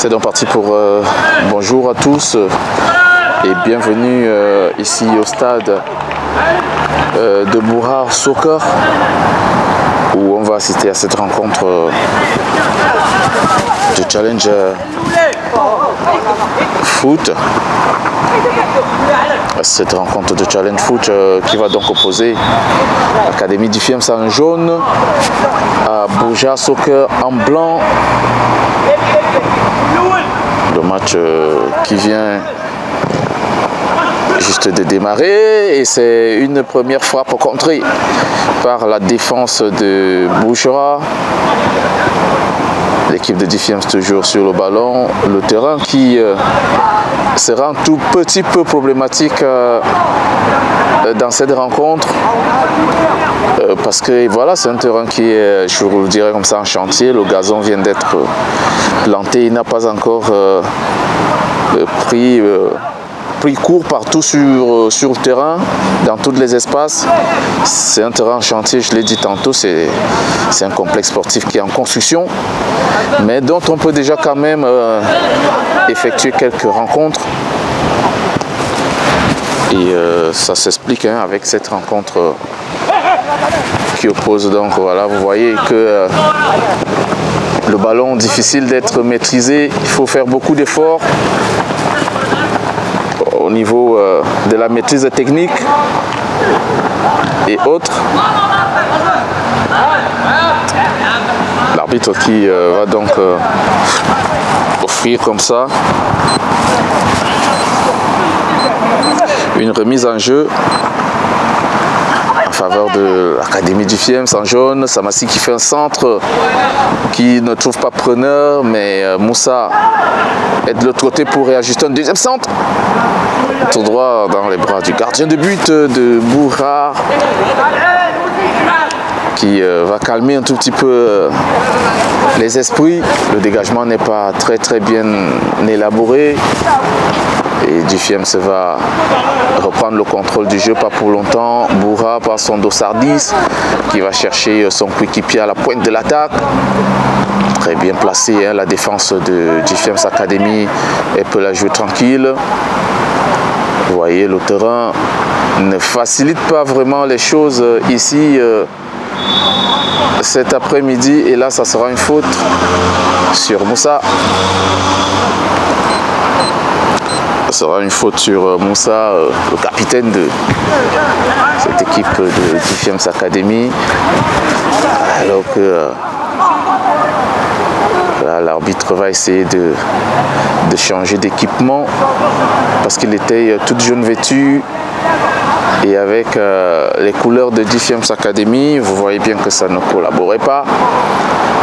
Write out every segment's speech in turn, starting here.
C'est donc parti pour bonjour à tous et bienvenue ici au stade de Bouhar Soccer où on va assister à cette rencontre de challenge foot. Cette rencontre de challenge foot qui va donc opposer l'Académie du Fiems en jaune à Bouhar Soccer en blanc. Le match qui vient juste de démarrer et c'est une première frappe contrée par la défense de Bouhar. L'équipe de Fiems toujours sur le ballon, le terrain qui sera un tout petit peu problématique dans cette rencontre parce que voilà, c'est un terrain qui est, je vous le dirais comme ça, en chantier. Le gazon vient d'être planté, il n'a pas encore pris court partout sur le terrain, dans tous les espaces. C'est un terrain en chantier, je l'ai dit tantôt, c'est un complexe sportif qui est en construction, mais dont on peut déjà quand même effectuer quelques rencontres. Et ça s'explique avec cette rencontre qui oppose. Donc voilà, vous voyez que le ballon difficile d'être maîtrisé, il faut faire beaucoup d'efforts au niveau de la maîtrise technique et autres. L'arbitre qui va donc offrir comme ça une remise en jeu en faveur de l'Académie du Fiems en jaune. Samassi qui fait un centre qui ne trouve pas preneur, mais Moussa est de l'autre côté pour réajuster un deuxième centre. Tout droit dans les bras du gardien de but de Bouhar qui va calmer un tout petit peu les esprits. Le dégagement n'est pas très bien élaboré et du Fiems va reprendre le contrôle du jeu, pas pour longtemps. Bouhar par son Dossardis qui va chercher son coéquipier à la pointe de l'attaque. Très bien placé, la défense de Fiems Academy, elle peut la jouer tranquille. Vous voyez, le terrain ne facilite pas vraiment les choses ici cet après-midi. Et là, ça sera une faute sur Moussa. Ça sera une faute sur Moussa, le capitaine de cette équipe de Fiems Academy. Alors que l'arbitre va essayer de changer d'équipement parce qu'il était toute jaune vêtue et avec les couleurs de Fiems Academy, vous voyez bien que ça ne collaborait pas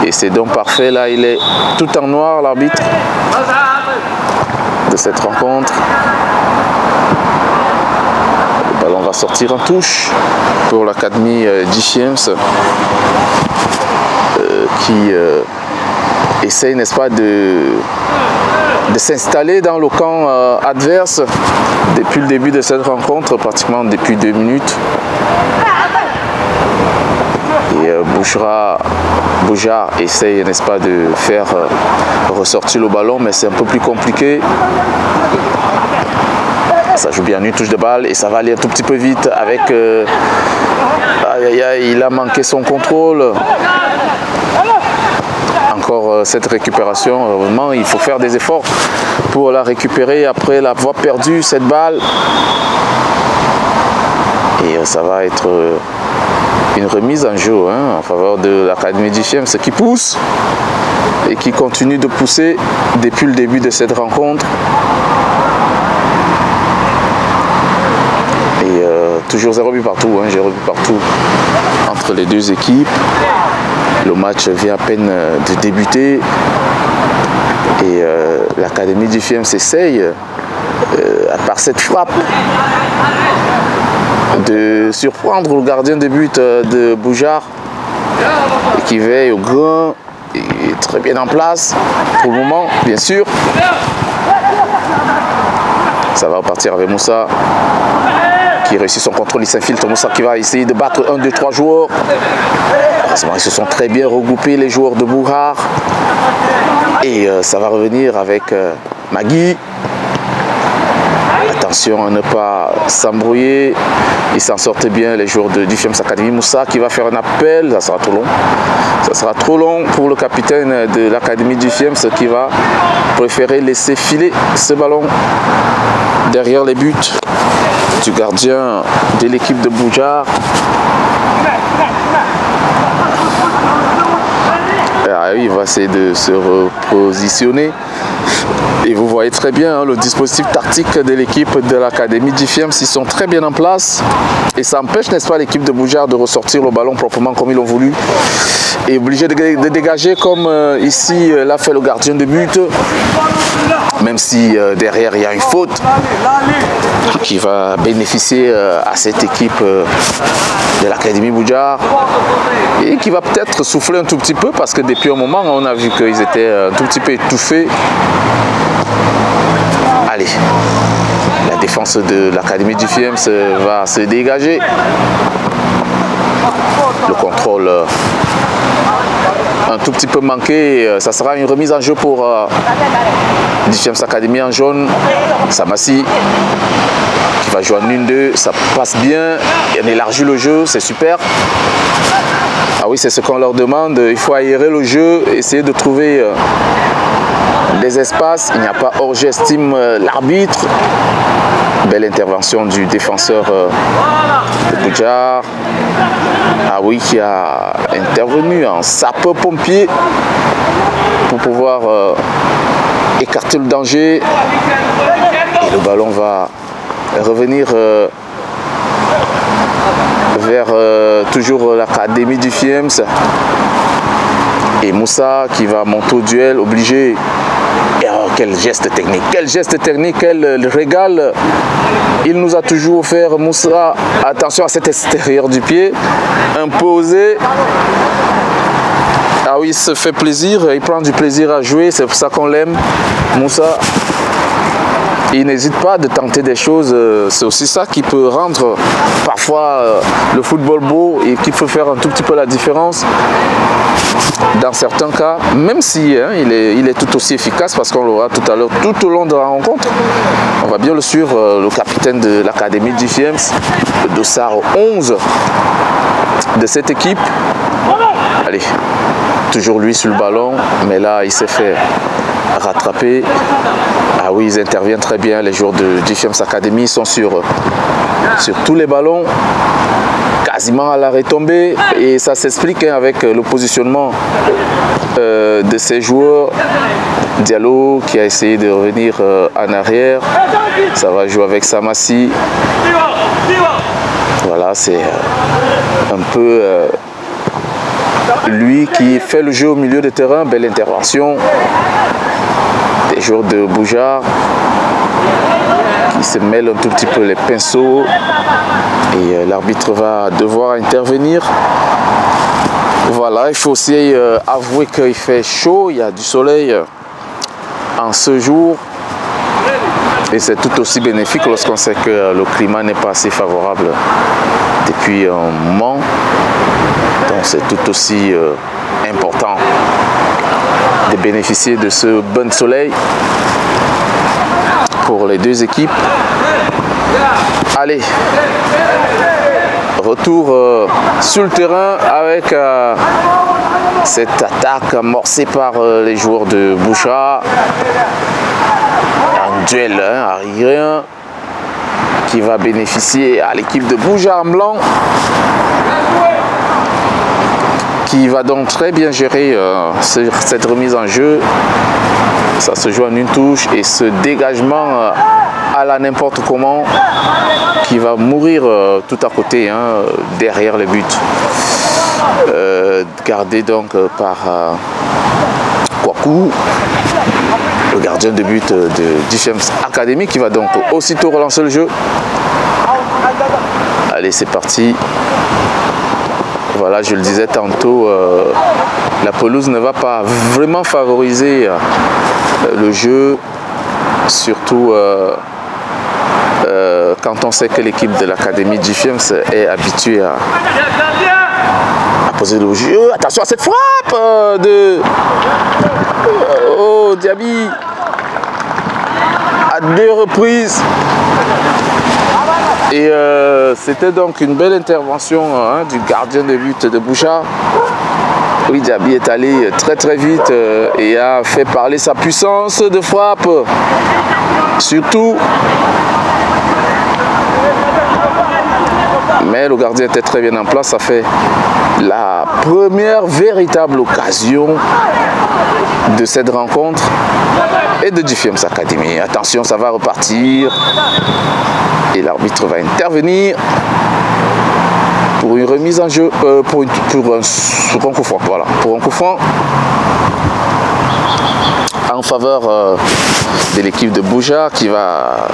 et c'est donc parfait. Là, il est tout en noir, l'arbitre de cette rencontre. Le ballon va sortir en touche pour l'Académie Fiems qui essaye, n'est-ce pas, de s'installer dans le camp adverse depuis le début de cette rencontre, pratiquement depuis 2 minutes. Et Bouhar essaye, n'est-ce pas, de faire ressortir le ballon, mais c'est un peu plus compliqué. Ça joue bien une touche de balle et ça va aller un tout petit peu vite avec... il a manqué son contrôle. Encore cette récupération, heureusement, il faut faire des efforts pour la récupérer après l'avoir perdu, cette balle. Et ça va être une remise en jeu en faveur de l'Académie du Fiems qui pousse et qui continue de pousser depuis le début de cette rencontre. Et toujours 0 but partout, 0 but partout entre les deux équipes. Le match vient à peine de débuter et l'Académie du Fiems essaye, par cette frappe, de surprendre le gardien de but de Bouhar qui veille au grain et est très bien en place pour le moment, bien sûr. Ça va repartir avec Moussa qui réussit son contrôle, il s'infiltre. Moussa qui va essayer de battre 1, 2, 3 joueurs. Heureusement, ils se sont très bien regroupés, les joueurs de Bouhar. Et ça va revenir avec Magui. Attention à ne pas s'embrouiller. Ils s'en sortent bien, les joueurs du FIEMS Academy. Moussa qui va faire un appel. Ça sera trop long. Ça sera trop long pour le capitaine de l'Académie du FIEMS qui va préférer laisser filer ce ballon derrière les buts du gardien de l'équipe de Boujar. Il va essayer de se repositionner. Et vous voyez très bien le dispositif tactique de l'équipe de l'Académie du FIEMS. Ils sont très bien en place. Et ça empêche, n'est-ce pas, l'équipe de Boujar de ressortir le ballon proprement comme ils l'ont voulu. Et obligé de dégager comme ici l'a fait le gardien de but. Même si derrière il y a une faute qui va bénéficier à cette équipe de l'Académie Boujar. Et qui va peut-être souffler un tout petit peu parce que depuis un moment on a vu qu'ils étaient un tout petit peu étouffés. Allez, la défense de l'Académie du FIEMS va se dégager. Le contrôle un tout petit peu manqué. Ça sera une remise en jeu pour du FIEMS Academy en jaune. Samassi qui va jouer en 1-2. Ça passe bien. On élargit le jeu. C'est super. Ah oui, c'est ce qu'on leur demande. Il faut aérer le jeu, essayer de trouver des espaces. Il n'y a pas hors-jeu, estime l'arbitre. Belle intervention du défenseur de Boujar. Ah oui, qui a intervenu en sapeur-pompier pour pouvoir écarter le danger. Et le ballon va revenir vers toujours l'Académie du FIEMS. Et Moussa qui va monter au duel, obligé. Et oh, quel geste technique, quel régal il nous a toujours offert, Moussa. Attention à cet extérieur du pied, imposé. Ah oui, il se fait plaisir, il prend du plaisir à jouer, c'est pour ça qu'on l'aime, Moussa. Il n'hésite pas de tenter des choses, c'est aussi ça qui peut rendre parfois le football beau et qui peut faire un tout petit peu la différence dans certains cas, même si il est tout aussi efficace parce qu'on l'aura tout à l'heure, tout au long de la rencontre. On va bien le suivre, le capitaine de l'Académie du FIEMS, le dossard 11 de cette équipe. Allez, toujours lui sur le ballon, mais là il s'est fait rattraper. Ah oui, ils interviennent très bien, les joueurs du FIEMS Academy sont sur tous les ballons, quasiment à la retombée, et ça s'explique avec le positionnement de ces joueurs. Diallo qui a essayé de revenir en arrière, ça va jouer avec Samassi. Voilà, c'est un peu lui qui fait le jeu au milieu de terrain. Belle intervention des joueurs de Boujar qui se mêlent un tout petit peu les pinceaux et l'arbitre va devoir intervenir. Voilà, il faut aussi avouer qu'il fait chaud, il y a du soleil en ce jour et c'est tout aussi bénéfique lorsqu'on sait que le climat n'est pas assez favorable depuis un moment. Donc c'est tout aussi important de bénéficier de ce bon soleil pour les deux équipes. Allez, retour sur le terrain avec cette attaque amorcée par les joueurs de Bouchard. Un duel aérien qui va bénéficier à l'équipe de Bouchard en blanc, qui va donc très bien gérer cette remise en jeu. Ça se joue en une touche et ce dégagement à la n'importe comment qui va mourir tout à côté, derrière le but. Gardé donc par Kwaku, le gardien de but du FIEMS Academy, qui va donc aussitôt relancer le jeu. Allez, c'est parti. Voilà, je le disais tantôt, la pelouse ne va pas vraiment favoriser le jeu, surtout quand on sait que l'équipe de l'Académie du FIEMS est habituée à poser le jeu. Attention à cette frappe de Diaby. À 2 reprises. Et c'était donc une belle intervention du gardien de but de Bouchard. Oui, Diaby est allé très très vite et a fait parler sa puissance de frappe. Surtout. Mais le gardien était très bien en place. Ça fait la première véritable occasion de cette rencontre et de Dufiems Academy. Attention, ça va repartir. Et l'arbitre va intervenir pour une remise en jeu, pour un coup franc. Voilà, pour un coup franc en faveur de l'équipe de Bouchard qui va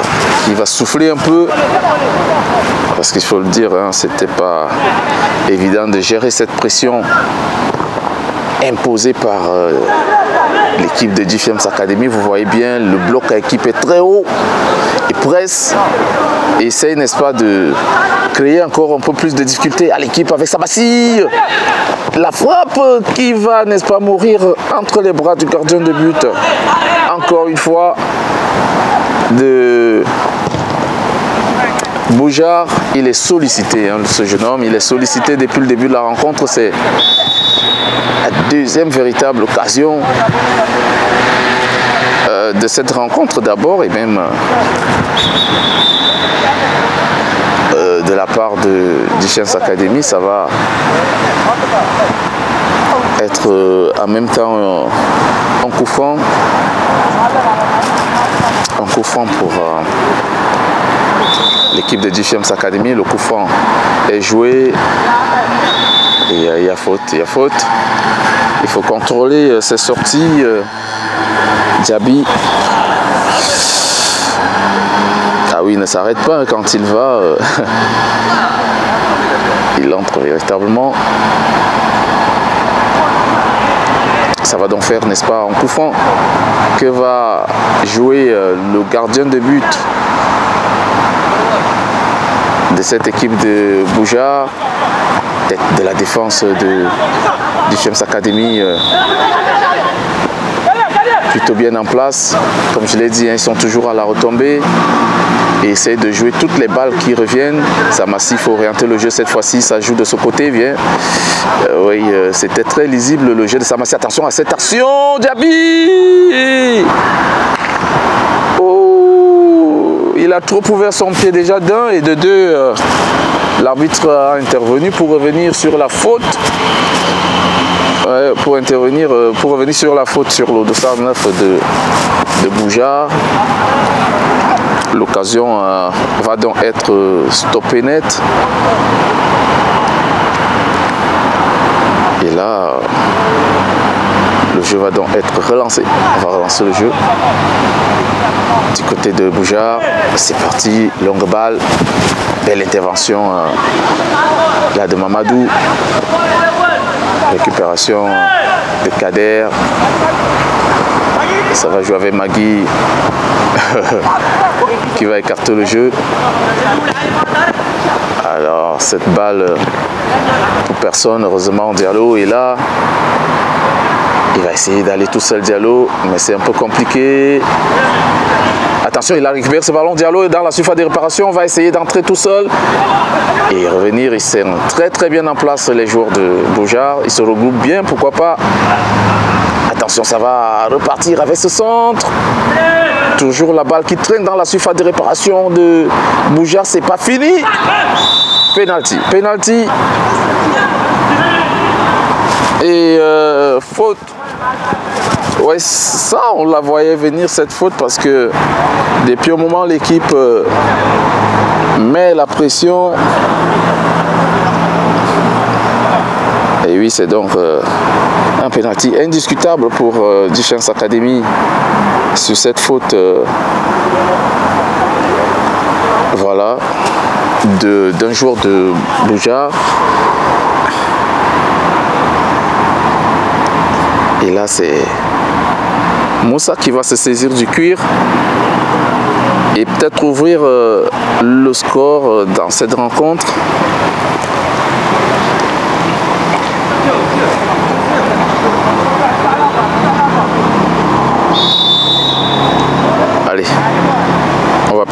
souffler un peu. Parce qu'il faut le dire, c'était pas évident de gérer cette pression imposée par l'équipe de Dufiems Academy. Vous voyez bien, le bloc à équipe est très haut et presse. Et essaye, n'est-ce pas, de créer encore un peu plus de difficultés à l'équipe avec Sabassi. La frappe qui va, n'est-ce pas, mourir entre les bras du gardien de but. Encore une fois, de Bouchard. Il est sollicité, ce jeune homme. Il est sollicité depuis le début de la rencontre. C'est la deuxième véritable occasion de cette rencontre d'abord et même de la part de Dufiems Academy. Ça va être en même temps un coup franc. Un coup franc pour l'équipe de Dufiems Academy. Le coup franc est joué. Et il y a faute, il y a faute. Il faut contrôler ses sorties. Diaby. Ah oui, il ne s'arrête pas quand il va. Il entre véritablement. Ça va donc faire, n'est-ce pas, un coup franc que va jouer le gardien de but de cette équipe de Bouchard, de la défense de Dufiems Academy. Plutôt bien en place. Comme je l'ai dit, ils sont toujours à la retombée et essayent de jouer toutes les balles qui reviennent. Samassi, il faut orienter le jeu cette fois-ci. Ça joue de ce côté, viens. Oui, c'était très lisible le jeu de Samassi. Attention à cette action, Diaby. Oh, il a trop ouvert son pied déjà d'un et de deux. L'arbitre a intervenu pour revenir sur la faute. Pour revenir sur la faute sur le dossard 9 de Bouchard. L'occasion va donc être stoppée net. Et là, le jeu va donc être relancé. On va relancer le jeu. Du côté de Bouchard, c'est parti, longue balle. Belle intervention là de Mamadou. Récupération de Kader. Ça va jouer avec Magui qui va écarter le jeu. Alors cette balle pour personne, heureusement Diallo est là. Il va essayer d'aller tout seul Diallo, mais c'est un peu compliqué. Attention, il a récupéré ce ballon, Diallo est dans la surface de réparation, on va essayer d'entrer tout seul et revenir. Ils sont très très bien en place les joueurs de Bouchard, ils se regroupent bien, pourquoi pas. Attention, ça va repartir avec ce centre. Toujours la balle qui traîne dans la surface de réparation de Bouchard, c'est pas fini. Penalty, penalty. Et faute. Ouais, ça, on la voyait venir cette faute parce que depuis un moment, l'équipe met la pression. Et oui, c'est donc un penalty indiscutable pour Dufiems Academy sur cette faute. Voilà, d'un joueur de Bouchard. Et là, c'est Moussa qui va se saisir du cuir et peut-être ouvrir le score dans cette rencontre.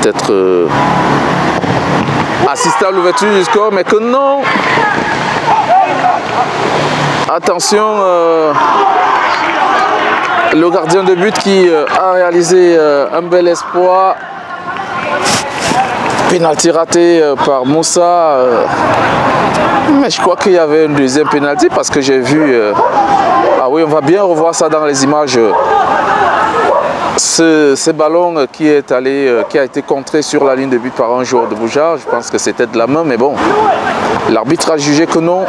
peut-être assister à l'ouverture du score, mais que non. Attention, le gardien de but qui a réalisé un bel exploit. Penalty raté par Moussa. Mais je crois qu'il y avait un deuxième penalty parce que j'ai vu... ah oui, on va bien revoir ça dans les images. Ce ballon qui a été contré sur la ligne de but par un joueur de Bujar. Je pense que c'était de la main, mais bon. L'arbitre a jugé que non.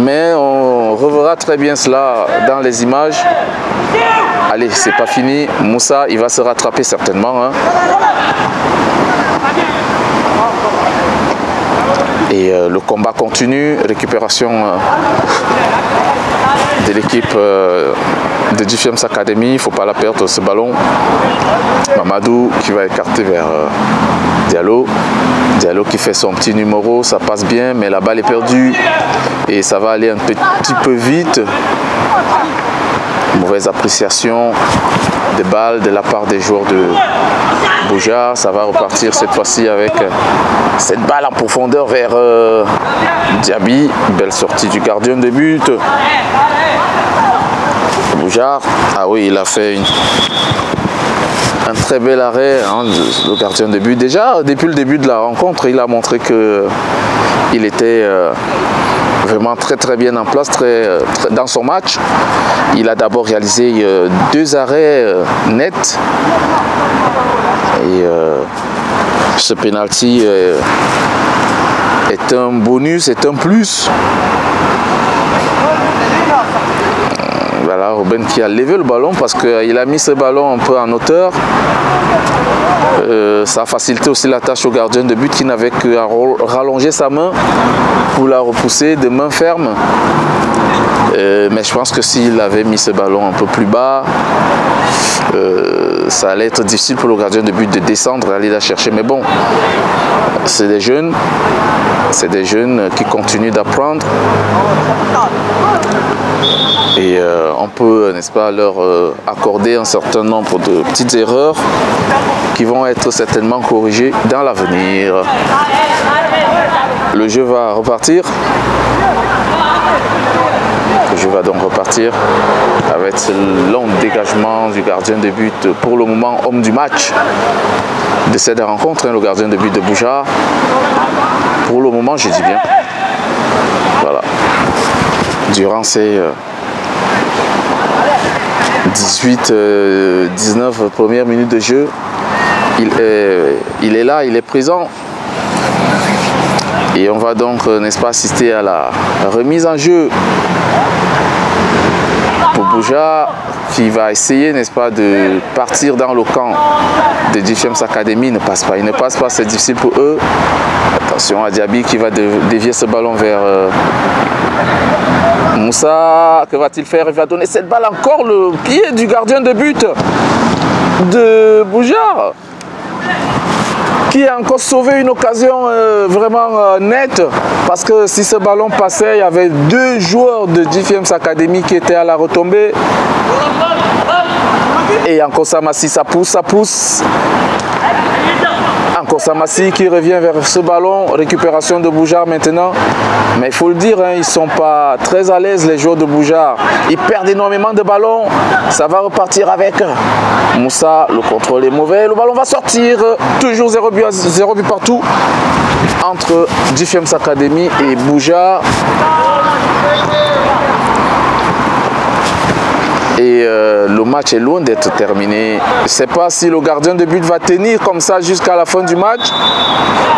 Mais on reverra très bien cela dans les images. Allez, c'est pas fini. Moussa, il va se rattraper certainement. Hein. Et le combat continue. Récupération de l'équipe de Diffiems Academy. Il ne faut pas la perdre, ce ballon. Mamadou qui va écarter vers Diallo. Diallo qui fait son petit numéro. Ça passe bien, mais la balle est perdue. Et ça va aller un petit peu vite. Mauvaise appréciation des balles de la part des joueurs de Bujar. Ça va repartir cette fois-ci avec cette balle en profondeur vers Diaby. Belle sortie du gardien de but. Bujar, ah oui, il a fait un très bel arrêt, hein, le gardien de but. Déjà, depuis le début de la rencontre, il a montré qu'il était vraiment très bien en place dans son match. Il a d'abord réalisé 2 arrêts nets. Et ce penalty est un bonus, est un plus. Voilà, Robben qui a levé le ballon parce qu'il a mis ce ballon un peu en hauteur. Ça a facilité aussi la tâche au gardien de but qui n'avait qu'à rallonger sa main pour la repousser de main ferme. Mais je pense que s'il avait mis ce ballon un peu plus bas, ça allait être difficile pour le gardien de but de descendre et aller la chercher. Mais bon, c'est des jeunes qui continuent d'apprendre. Et on peut, n'est-ce pas, leur accorder un certain nombre de petites erreurs qui vont être certainement corrigées dans l'avenir. Le jeu va repartir. Le jeu va donc repartir avec ce long dégagement du gardien de but, pour le moment homme du match de cette rencontre, hein, le gardien de but de Bujar. Pour le moment, je dis bien. Voilà. Durant ces 18-19 premières minutes de jeu, il est là, il est présent. Et on va donc, n'est-ce pas, assister à la remise en jeu pour Bujar, qui va essayer, n'est-ce pas, de partir dans le camp de Diffiems Academy. Il ne passe pas, c'est difficile pour eux. Attention à Diaby qui va dévier ce ballon vers Moussa. Que va-t-il faire? Il va donner cette balle encore, le pied du gardien de but de Bujar, qui a encore sauvé une occasion vraiment nette, parce que si ce ballon passait, il y avait 2 joueurs de Diffiems Academy qui étaient à la retombée. Et encore Samassi, ça pousse. Encore Samassi qui revient vers ce ballon, récupération de Bujar maintenant. Mais il faut le dire, hein, ils ne sont pas très à l'aise, les joueurs de Bujar. Ils perdent énormément de ballons. Ça va repartir avec Moussa. Le contrôle est mauvais. Le ballon va sortir. Toujours 0 but partout entre Diffiems Academy et Bujar. Et le match est loin d'être terminé. Je ne sais pas si le gardien de but va tenir comme ça jusqu'à la fin du match.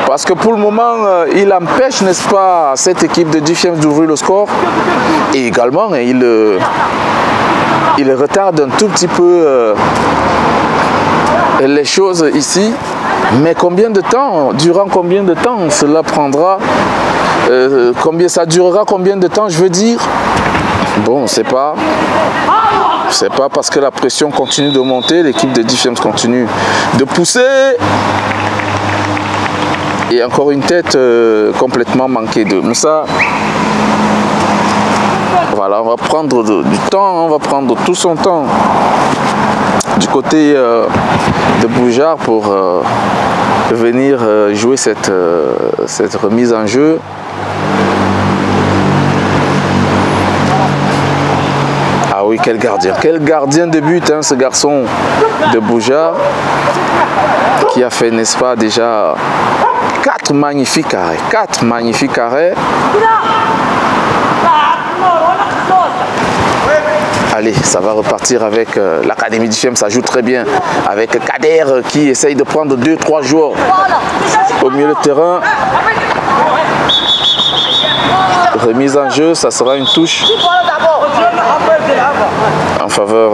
Parce que pour le moment, il empêche, n'est-ce pas, cette équipe de Diffiems d'ouvrir le score. Et également, il retarde un tout petit peu les choses ici. Mais combien de temps, durant combien de temps cela prendra, ça durera combien de temps, je veux dire. Bon, c'est pas parce que la pression continue de monter, l'équipe de Diffiems continue de pousser. Et encore une tête complètement manquée de Moussa. Voilà, on va prendre du temps, on va prendre tout son temps du côté de Boujar pour venir jouer cette remise en jeu. Ah oui, quel gardien de but, hein, ce garçon de Boujar qui a fait, n'est-ce pas, déjà 4 magnifiques arrêts. Allez, ça va repartir avec l'Académie du FIEM, ça joue très bien avec Kader qui essaye de prendre 2-3 joueurs au milieu de terrain. Remise en jeu, ça sera une touche en faveur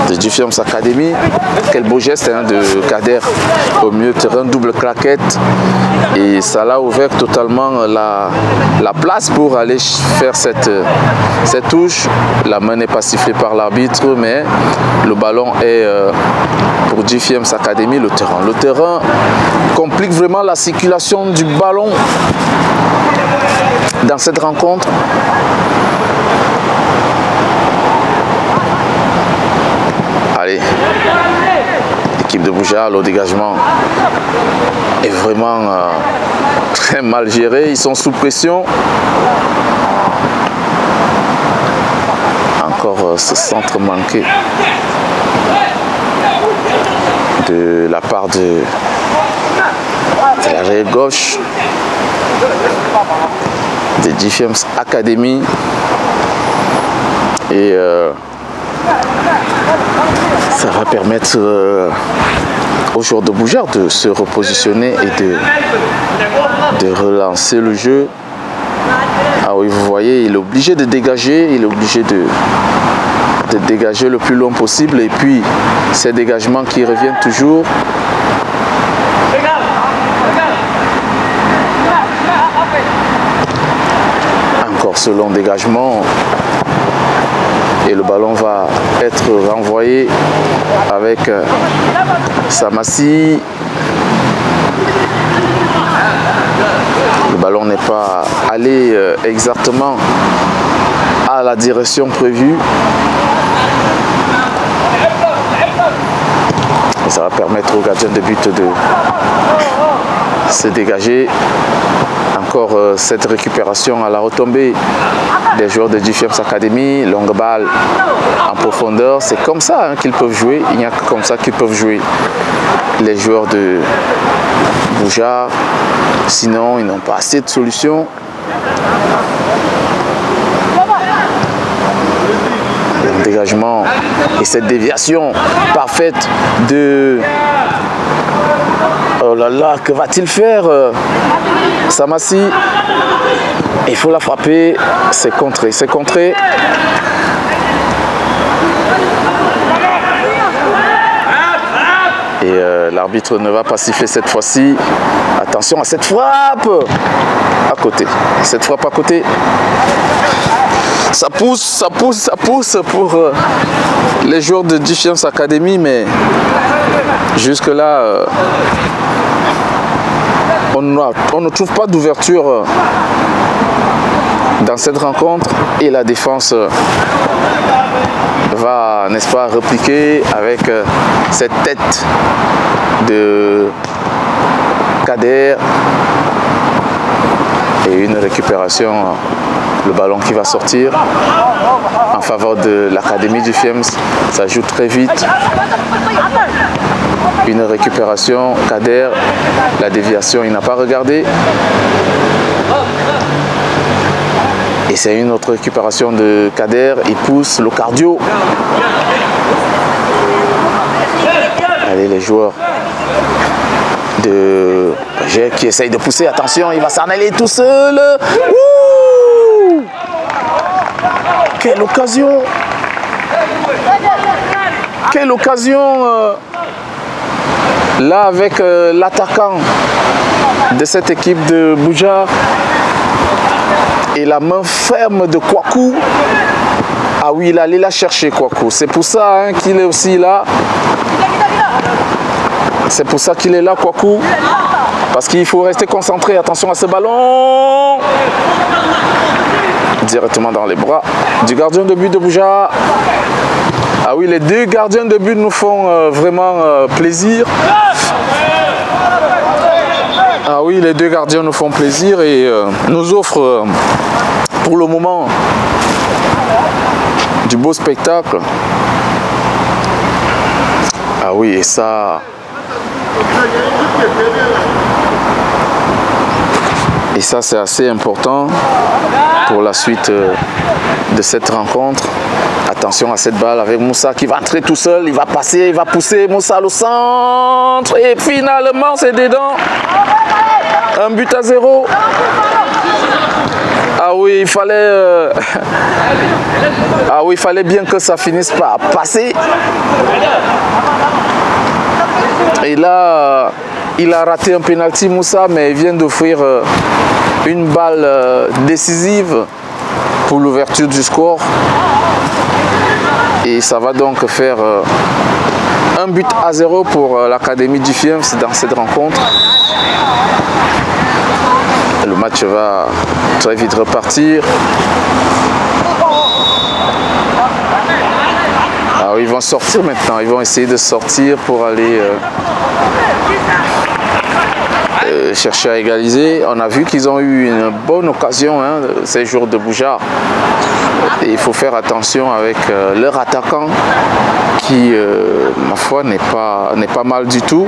de Dufiems Academy. Quel beau geste, hein, de Kader au milieu de terrain, double claquette. Et ça l'a ouvert totalement la place pour aller faire cette touche. La main n'est pas sifflée par l'arbitre, mais le ballon est pour Dufiems Academy. Le terrain complique vraiment la circulation du ballon dans cette rencontre. Allez, l'équipe de Boujar, le dégagement est vraiment très mal géré. Ils sont sous pression. Encore ce centre manqué de la part de l'arrière gauche de Dufiems Academy. Et ça va permettre aux joueurs de Boujar de se repositionner et de relancer le jeu. Ah oui, vous voyez, il est obligé de dégager, il est obligé de dégager le plus long possible. Et puis, ces dégagements qui reviennent toujours. Encore ce long dégagement. Et le ballon va être renvoyé avec Samassi. Le ballon n'est pas allé exactement à la direction prévue. Et ça va permettre au gardien de but de se dégager. Encore cette récupération à la retombée des joueurs de Dufiems Academy. Longue balle en profondeur. C'est comme ça, hein, qu'ils peuvent jouer. Il n'y a que comme ça qu'ils peuvent jouer les joueurs de Boujar. Sinon, ils n'ont pas assez de solutions. Le dégagement et cette déviation parfaite de... Oh là là, que va-t-il faire, Samassi? Il faut la frapper. C'est contré, c'est contré. Et l'arbitre ne va pas siffler cette fois-ci. Attention à cette frappe à côté. Cette frappe à côté. Ça pousse, ça pousse, ça pousse pour les joueurs de Dufiems Academy, mais jusque-là, on ne trouve pas d'ouverture dans cette rencontre et la défense va, n'est-ce pas, repliquer avec cette tête de Kader et une récupération, le ballon qui va sortir en faveur de l'Académie du FIEMS. Ça joue très vite. Une récupération, Kader, la déviation, il n'a pas regardé. Et c'est une autre récupération de Kader, il pousse le cardio. Allez, les joueurs de G qui essayent de pousser, attention, il va s'en aller tout seul. Ouh, quelle occasion! Quelle occasion là avec l'attaquant de cette équipe de Boujar et la main ferme de Kouakou. Ah oui, il allait la chercher, Kouakou. C'est pour ça, hein, qu'il est aussi là. C'est pour ça qu'il est là, Kouakou. Parce qu'il faut rester concentré. Attention à ce ballon. Directement dans les bras du gardien de but de Boujar. Ah oui, les deux gardiens de but nous font vraiment plaisir. Ah oui, les deux gardiens nous font plaisir et nous offrent pour le moment du beau spectacle. Ah oui, et ça... Et ça, c'est assez important pour la suite de cette rencontre. Attention à cette balle avec Moussa qui va entrer tout seul. Il va passer, il va pousser Moussa au centre. Et finalement, c'est dedans. 1-0. Ah oui, il fallait... Ah oui, il fallait bien que ça finisse par passer. Et là... Il a raté un penalty Moussa, mais il vient d'offrir une balle décisive pour l'ouverture du score. Et ça va donc faire 1-0 pour l'Académie du FIEMS dans cette rencontre. Le match va très vite repartir. Alors ils vont sortir maintenant, ils vont essayer de sortir pour aller... chercher à égaliser. On a vu qu'ils ont eu une bonne occasion ces jours de Boujar. Et il faut faire attention avec leur attaquant qui, ma foi, n'est pas mal du tout.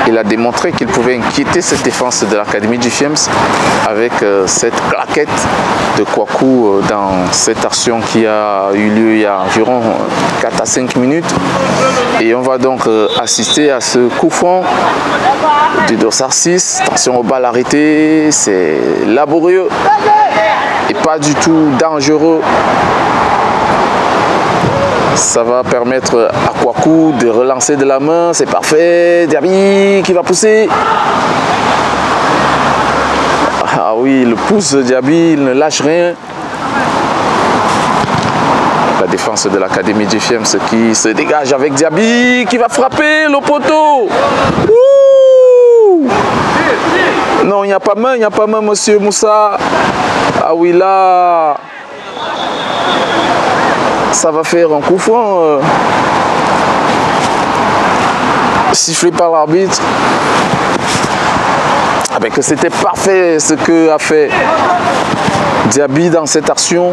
Il a démontré qu'il pouvait inquiéter cette défense de l'Académie du FIEMS avec cette claquette de Kouakou dans cette action qui a eu lieu il y a environ 4 à 5 minutes. Et on va donc assister à ce coup franc du dossard 6. Attention aux balles arrêtées, c'est laborieux et pas du tout dangereux. Ça va permettre à Kouakou de relancer de la main, c'est parfait. Diaby qui va pousser. Ah oui, le pouce de Diaby, il ne lâche rien. La défense de l'Académie du FIEMS qui se dégage avec Diaby qui va frapper le poteau. Ouh! Non, il n'y a pas main, monsieur Moussa. Ah oui, là... Ça va faire un coup franc sifflé par l'arbitre. Avec que c'était parfait ce que a fait Diaby dans cette action.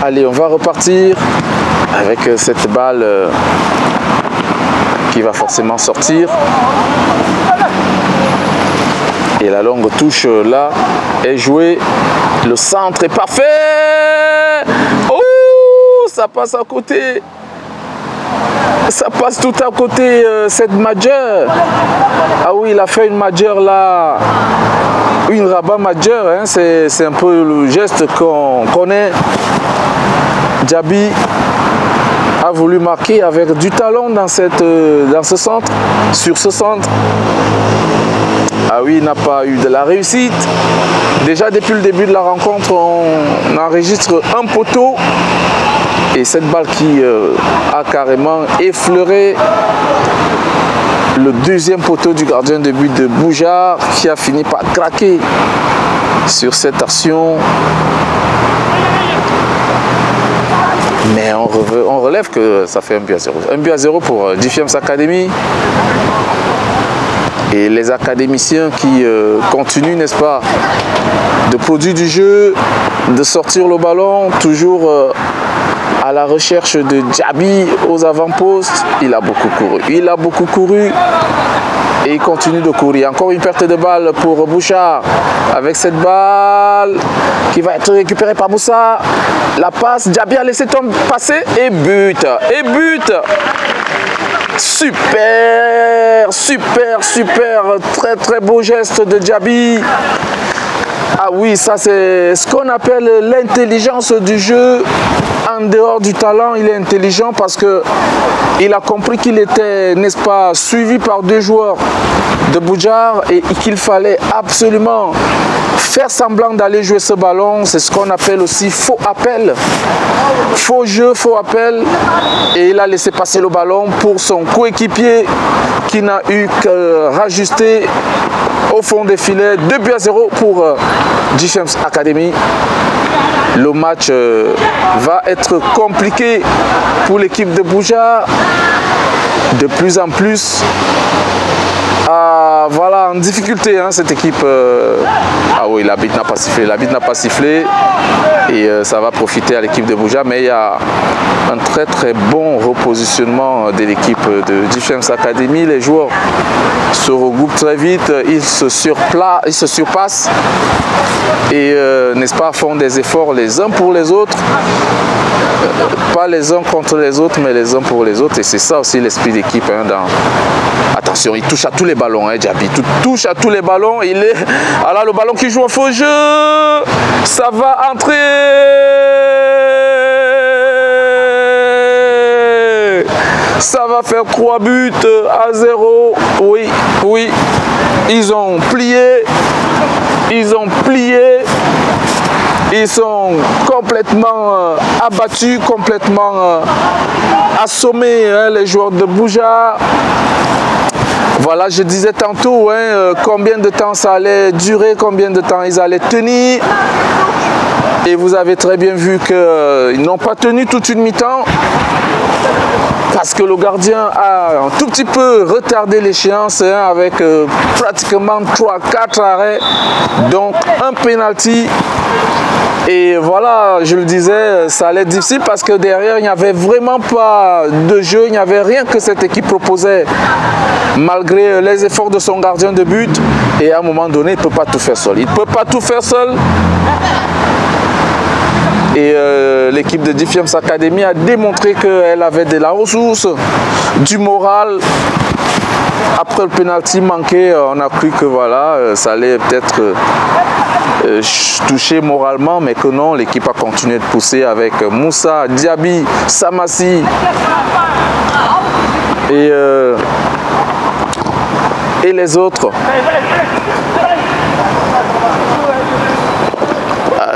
Allez, on va repartir avec cette balle qui va forcément sortir. Et la longue touche là est jouée. Le centre est parfait. Oh, ça passe à côté. Ça passe tout à côté, cette majeure. Ah oui, il a fait une majeure là. Une rabat majeure, hein. C'est un peu le geste qu'on connaît. Diaby a voulu marquer avec du talent dans ce centre, sur ce centre. Ah oui, il n'a pas eu de la réussite. Déjà depuis le début de la rencontre, on enregistre un poteau. Et cette balle qui a carrément effleuré le deuxième poteau du gardien de but de Boujar, qui a fini par craquer sur cette action. Mais on relève que ça fait 1-0. 1-0 pour FIEMS Academy. Et les académiciens qui continuent, n'est-ce pas, de produire du jeu, de sortir le ballon, toujours à la recherche de Diaby aux avant-postes. Il a beaucoup couru. Et il continue de courir. Encore une perte de balle pour Bouchard. Avec cette balle qui va être récupérée par Moussa. La passe, Diaby a laissé tomber, passer et but. Et but. Super. Très beau geste de Diaby. Ah oui, ça c'est ce qu'on appelle l'intelligence du jeu. En dehors du talent, il est intelligent parce que il a compris qu'il était, n'est-ce pas, suivi par deux joueurs de Boujar et qu'il fallait absolument faire semblant d'aller jouer ce ballon. C'est ce qu'on appelle aussi faux appel. Faux jeu, faux appel. Et il a laissé passer le ballon pour son coéquipier qui n'a eu qu'à rajuster au fond des filets. 2-0 pour FIEMS Academy. le match va être compliqué pour l'équipe de Bujar. De plus en plus, voilà, en difficulté, hein, cette équipe. Ah oui, l'arbitre n'a pas sifflé. L'arbitre n'a pas sifflé. Et ça va profiter à l'équipe de Bujar. Mais il y a un très très bon repositionnement de l'équipe de Defense Academy. Les joueurs se regroupent très vite. Ils se surpassent. Et n'est-ce pas, font des efforts les uns pour les autres. Pas les uns contre les autres, mais les uns pour les autres. Et c'est ça aussi l'esprit d'équipe. Hein, attention, il touche à tous les ballons, hein, Diaby. Il touche à tous les ballons. Il est... Ah là, le ballon qui joue en faux jeu. Ça va entrer. Ça va faire 3 buts à 0. Oui, oui. Ils ont plié. Ils ont plié. Ils sont complètement abattus, complètement assommés, hein, les joueurs de Bujar. Voilà, je disais tantôt hein, combien de temps ça allait durer, combien de temps ils allaient tenir. Et vous avez très bien vu qu'ils n'ont pas tenu toute une mi-temps. Parce que le gardien a un tout petit peu retardé l'échéance hein, avec pratiquement 3-4 arrêts. Donc un penalty. Et voilà, je le disais, ça allait être difficile parce que derrière, il n'y avait vraiment pas de jeu, il n'y avait rien que cette équipe proposait, malgré les efforts de son gardien de but. Et à un moment donné, il ne peut pas tout faire seul. Il ne peut pas tout faire seul. Et l'équipe de Defense Academy a démontré qu'elle avait de la ressource, du moral. Après le penalty manqué, on a cru que voilà, ça allait peut-être toucher moralement, mais que non, l'équipe a continué de pousser avec Moussa, Diaby, Samassi et les autres.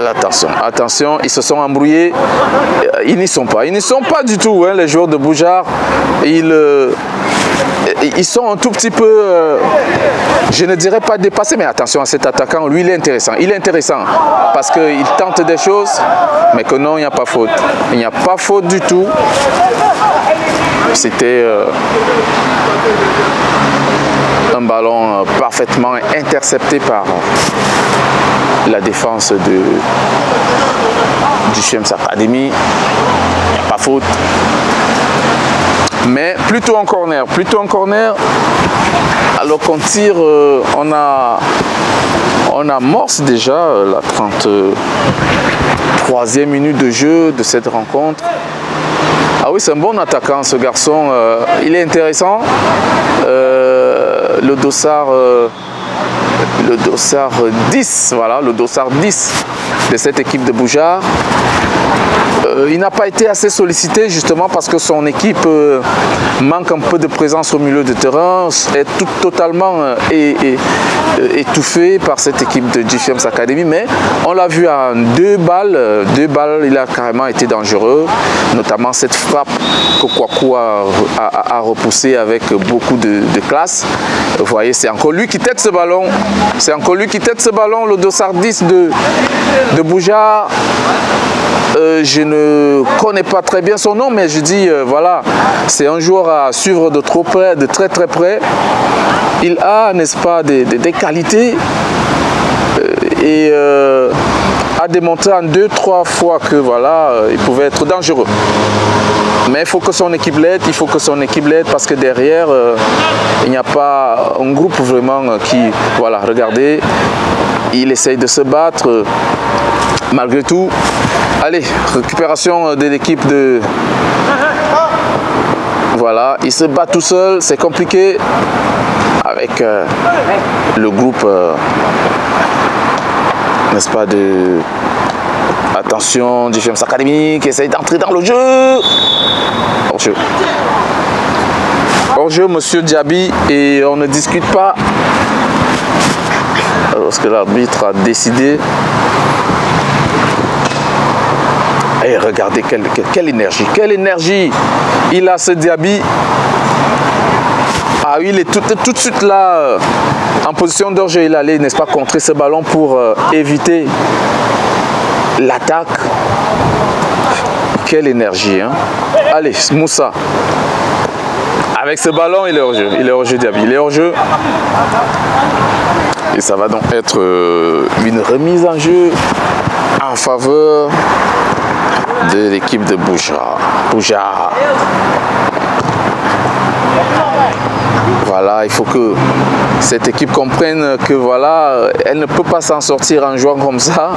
Attention, attention, ils se sont embrouillés, ils n'y sont pas du tout, hein, les joueurs de Bujar. Ils sont un tout petit peu, je ne dirais pas dépassés, mais attention à cet attaquant, lui il est intéressant. Il est intéressant parce qu'il tente des choses, mais que non, il n'y a pas faute. Il n'y a pas faute du tout. C'était un ballon parfaitement intercepté par la défense du Defense Academy. Il n'y a pas faute. Mais plutôt en corner. Alors qu'on tire, on amorce déjà la 33e minute de jeu de cette rencontre. Ah oui, c'est un bon attaquant ce garçon. Il est intéressant. Le dossard 10, voilà, le dossard 10 de cette équipe de Bujar. Il n'a pas été assez sollicité justement parce que son équipe manque un peu de présence au milieu de terrain, est totalement étouffée par cette équipe de Defense Academy, mais on l'a vu à 2 balles, il a carrément été dangereux, notamment cette frappe que Kouakou a repoussée avec beaucoup de classe. Vous voyez, c'est encore lui qui tête ce ballon, le dossard 10 de Bujar. Je ne connais pas très bien son nom, mais je dis, voilà, c'est un joueur à suivre de très très près. Il a, n'est-ce pas, des qualités et a démontré en 2-3 fois que voilà, il pouvait être dangereux. Mais il faut que son équipe l'aide, parce que derrière, il n'y a pas un groupe vraiment qui, voilà, regardez, il essaye de se battre malgré tout. Allez, récupération de l'équipe de... Voilà, il se bat tout seul, c'est compliqué avec le groupe, n'est-ce pas, de... Attention, Defense Academy qui essaye d'entrer dans le jeu. Hors-jeu. Hors-jeu, monsieur Diaby, et on ne discute pas. Lorsque l'arbitre a décidé. Et regardez quelle énergie il a, ce Diaby. Ah oui, il est tout de suite là en position d'hors-jeu. Il allait, n'est-ce pas, contrer ce ballon pour éviter l'attaque. Quelle énergie, hein. Allez, Moussa. Avec ce ballon, il est hors jeu. Il est hors jeu, Diaby. Il est hors jeu. Et ça va donc être une remise en jeu en faveur de l'équipe de Boujara. Voilà, il faut que cette équipe comprenne que voilà, elle ne peut pas s'en sortir en jouant comme ça.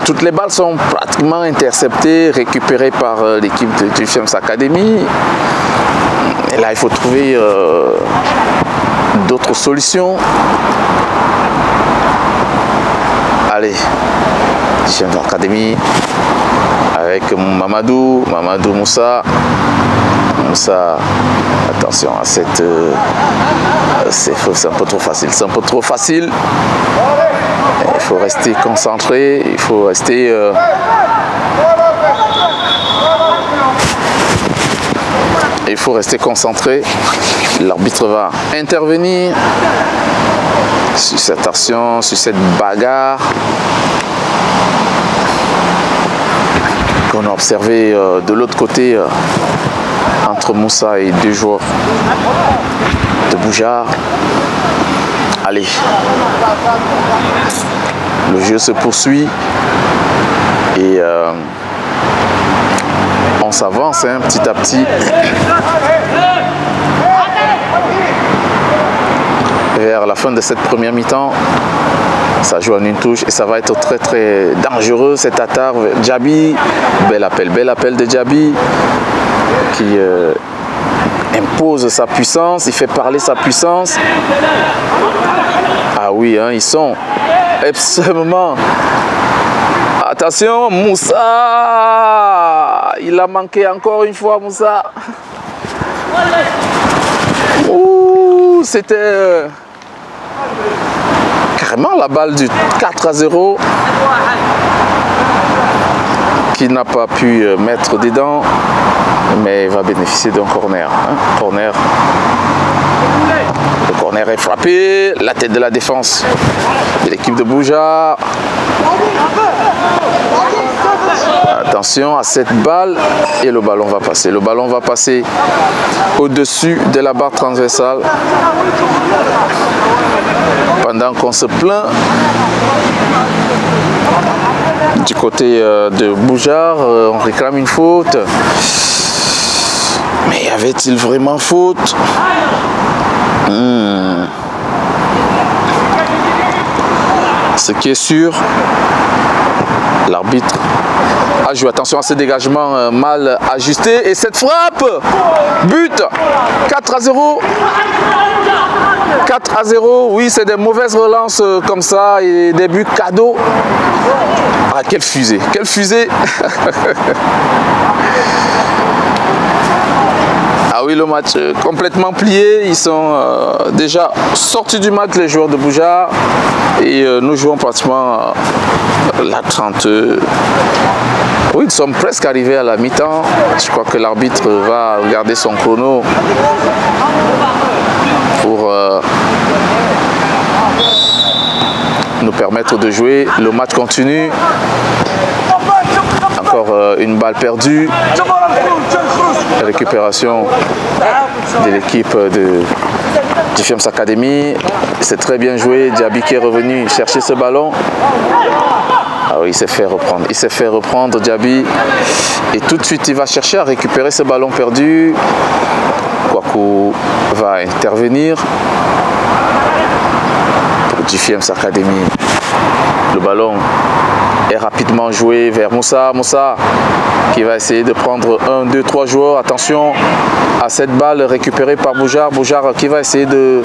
Toutes les balles sont pratiquement interceptées, récupérées par l'équipe du Fiems Academy. Et là, il faut trouver d'autres solutions. Allez, Fiems Academy avec Mamadou Moussa. Moussa, attention à cette... c'est un peu trop facile, c'est un peu trop facile. Il faut rester concentré, il faut rester... il faut rester concentré. L'arbitre va intervenir sur cette action, sur cette bagarre qu'on a observé de l'autre côté entre Moussa et deux joueurs de Boujara. Allez, le jeu se poursuit et on s'avance hein, petit à petit vers la fin de cette première mi-temps. Ça joue en une touche et ça va être très très dangereux cette attaque. Diaby, bel appel de Diaby qui impose sa puissance, il fait parler sa puissance. Ah oui, hein, ils sont extrêmement... Attention, Moussa, il a manqué encore une fois, Moussa. Ouh, c'était carrément la balle du 4-0 qu'il n'a pas pu mettre dedans, mais il va bénéficier d'un corner. Hein, corner. Le corner est frappé, la tête de la défense de l'équipe de Boujara. Attention à cette balle et le ballon va passer. Le ballon va passer au-dessus de la barre transversale. Pendant qu'on se plaint du côté de Boujara, on réclame une faute. Mais y avait-il vraiment faute? Ce qui est sûr, l'arbitre a joué. Attention à ce dégagement mal ajusté. Et cette frappe, but, 4-0. 4-0, oui, c'est des mauvaises relances comme ça et des buts cadeaux. Ah, quelle fusée, quelle fusée. Ah oui, le match complètement plié. Ils sont déjà sortis du match, les joueurs de Boujara. Et nous jouons pratiquement la 30. Oui, nous sommes presque arrivés à la mi-temps. Je crois que l'arbitre va regarder son chrono pour nous permettre de jouer. Le match continue. Encore une balle perdue. Récupération de l'équipe du Fiems Academy. C'est très bien joué. Diaby qui est revenu chercher ce ballon. Ah oui, il s'est fait reprendre. Il s'est fait reprendre, Diaby. Et tout de suite, il va chercher à récupérer ce ballon perdu. Kouakou va intervenir pour du Fiems Academy. Le ballon est rapidement joué vers Moussa. Moussa qui va essayer de prendre 1, 2, 3 joueurs. Attention à cette balle récupérée par Boujara. Boujara qui va essayer de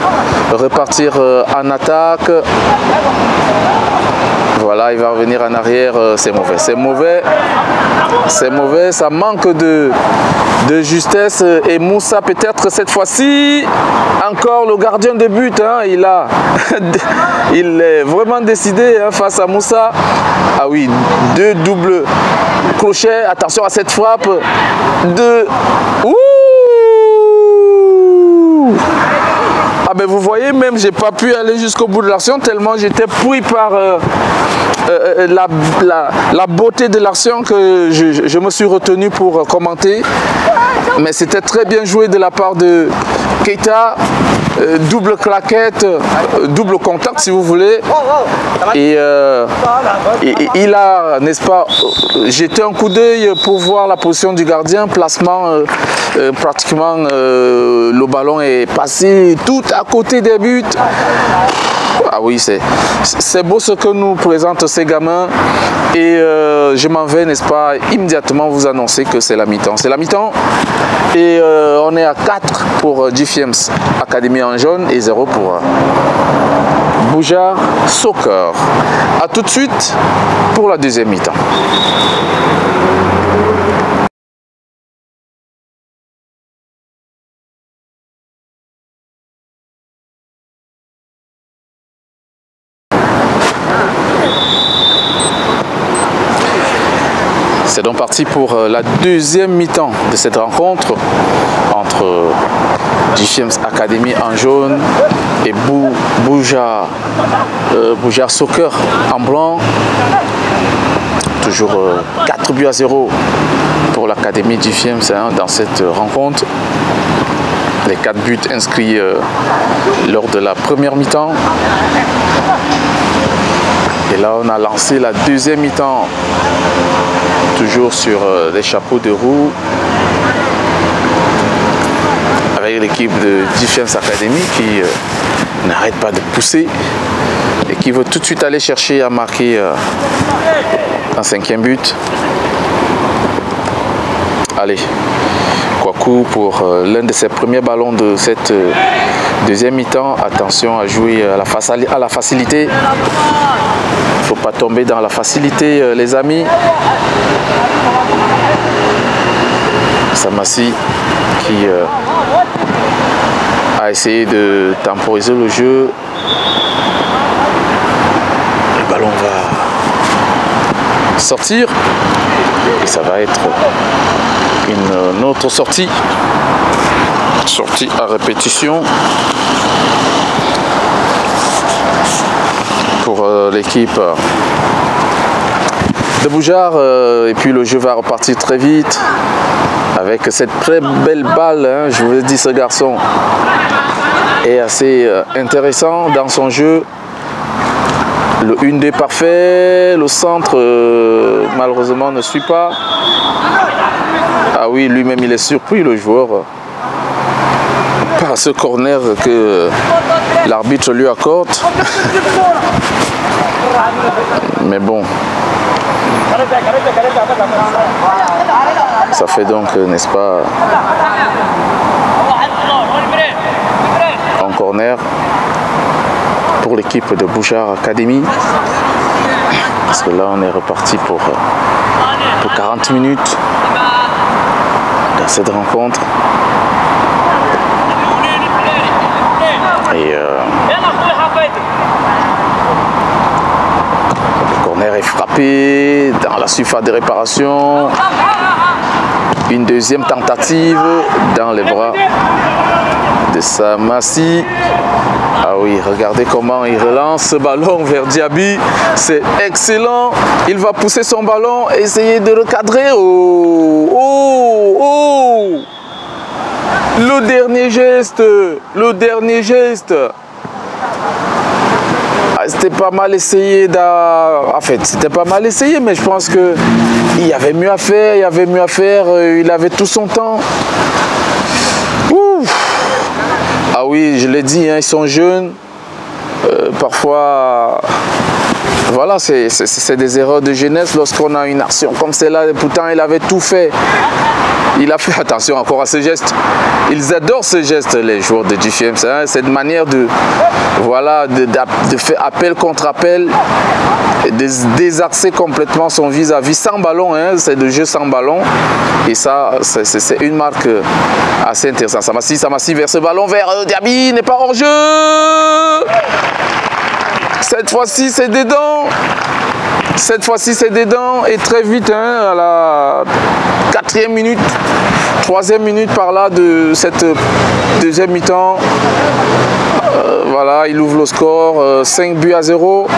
repartir en attaque. Voilà, il va revenir en arrière. C'est mauvais, c'est mauvais. C'est mauvais, ça manque de justesse. Et Moussa peut-être cette fois-ci, encore le gardien de but. Hein, il est vraiment décidé hein, face à Moussa. Ah oui, 2 doubles crochets. Attention à cette frappe. Ah ben vous voyez, même j'ai pas pu aller jusqu'au bout de l'action tellement j'étais pris par la beauté de l'action que je me suis retenu pour commenter. Mais c'était très bien joué de la part de Keita. Double claquette, double contact si vous voulez. Et il a, n'est-ce pas, jeté un coup d'œil pour voir la position du gardien. Placement, pratiquement, le ballon est passé tout à côté des buts. Ah oui, c'est beau ce que nous présentent ces gamins. Et je m'en vais, n'est-ce pas, immédiatement vous annoncer que c'est la mi-temps. C'est la mi-temps. Et on est à 4 pour GFIEMS Academy en jaune et 0 pour Bujar Soccer. A tout de suite pour la deuxième mi-temps. C'est donc parti pour la deuxième mi-temps de cette rencontre entre GFIEMS Academy en jaune et Bujar Soccer en blanc. Toujours 4 buts à 0 pour l'Académie GFIEMS dans cette rencontre. Les 4 buts inscrits lors de la première mi-temps. Et là, on a lancé la deuxième mi-temps. Toujours sur les chapeaux de roue. Avec l'équipe de GFIEMS Academy qui n'arrête pas de pousser. Et qui veut tout de suite aller chercher à marquer un 5e but. Allez, Kouakou pour l'un de ses premiers ballons de cette deuxième mi-temps. Attention à jouer à la facilité. Il ne faut pas tomber dans la facilité, les amis. Samassi qui a essayé de temporiser le jeu. Le ballon va sortir et ça va être une autre sortie à répétition pour l'équipe de Bujar. Et puis le jeu va repartir très vite avec cette très belle balle, je vous ai dit, ce garçon est assez intéressant dans son jeu. Le 1-2 parfait, le centre malheureusement ne suit pas. Ah oui, lui-même il est surpris, le joueur, par ce corner que l'arbitre lui accorde. Mais bon, ça fait donc, n'est-ce pas, un corner pour l'équipe de Bujar Academy. Parce que là, on est reparti pour 40 minutes dans cette rencontre. Et le corner est frappé dans la surface de réparation. Une deuxième tentative dans les bras de Samassi. Ah oui, regardez comment il relance ce ballon vers Diaby. C'est excellent. Il va pousser son ballon et essayer de recadrer. Oh, oh, oh. Le dernier geste. Le dernier geste. C'était pas mal essayé. En fait, c'était pas mal essayé, mais je pense que il y avait mieux à faire. Il y avait mieux à faire. Il avait tout son temps. Ouf. Ah oui, je l'ai dit, hein, ils sont jeunes. Parfois, voilà, c'est des erreurs de jeunesse lorsqu'on a une action comme celle-là. Pourtant, il avait tout fait. Il a fait attention encore à ce geste. Ils adorent ce geste, les joueurs de GFIEMS. Hein, cette manière de, voilà, de faire appel contre appel, de désaxer complètement son vis-à-vis sans ballon. Hein, c'est de jeu sans ballon. Et ça, c'est une marque assez intéressante. Samassi vers ce ballon, vers Diaby, n'est pas hors jeu. Cette fois-ci, c'est dedans. Cette fois-ci, c'est dedans. Et très vite, hein, à la 4e minute, 3e minute par là de cette deuxième mi-temps. voilà, il ouvre le score, 5 buts à 0.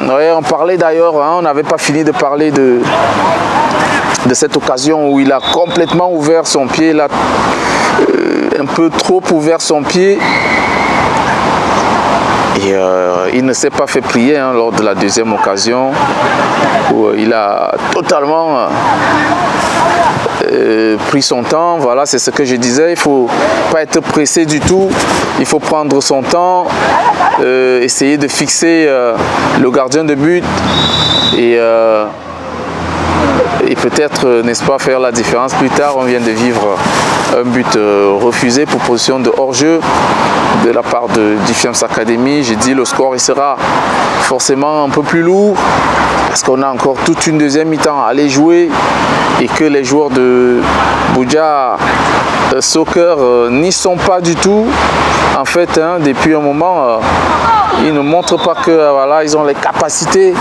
Ouais, on parlait d'ailleurs, hein, on n'avait pas fini de parler de cette occasion où il a complètement ouvert son pied, là, un peu trop ouvert son pied. Et il ne s'est pas fait prier hein, lors de la deuxième occasion où il a totalement pris son temps. Voilà, c'est ce que je disais, il ne faut pas être pressé du tout, il faut prendre son temps, essayer de fixer le gardien de but et peut-être, n'est-ce pas, faire la différence plus tard. On vient de vivre un but refusé pour position de hors-jeu de la part de Defiance Academy. J'ai dit le score il sera forcément un peu plus lourd parce qu'on a encore toute une deuxième mi-temps à aller jouer et que les joueurs de Bujar Soccer n'y sont pas du tout. En fait, hein, depuis un moment, ils ne montrent pas que voilà, ils ont les capacités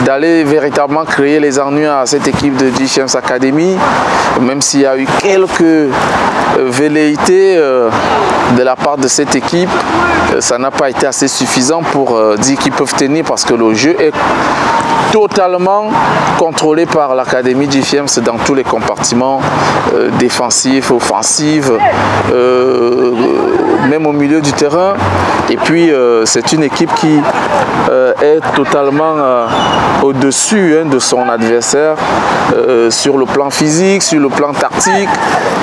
d'aller véritablement créer les ennuis à cette équipe de Defiance Academy, même s'il y a eu quelques velléités de la part de cette équipe, ça n'a pas été assez suffisant pour dire qu'ils peuvent tenir parce que le jeu est totalement contrôlé par l'Académie Defiance dans tous les compartiments défensifs, offensifs, même au milieu du terrain. Et puis c'est une équipe qui est totalement au-dessus hein, de son adversaire sur le plan physique, sur le plan tactique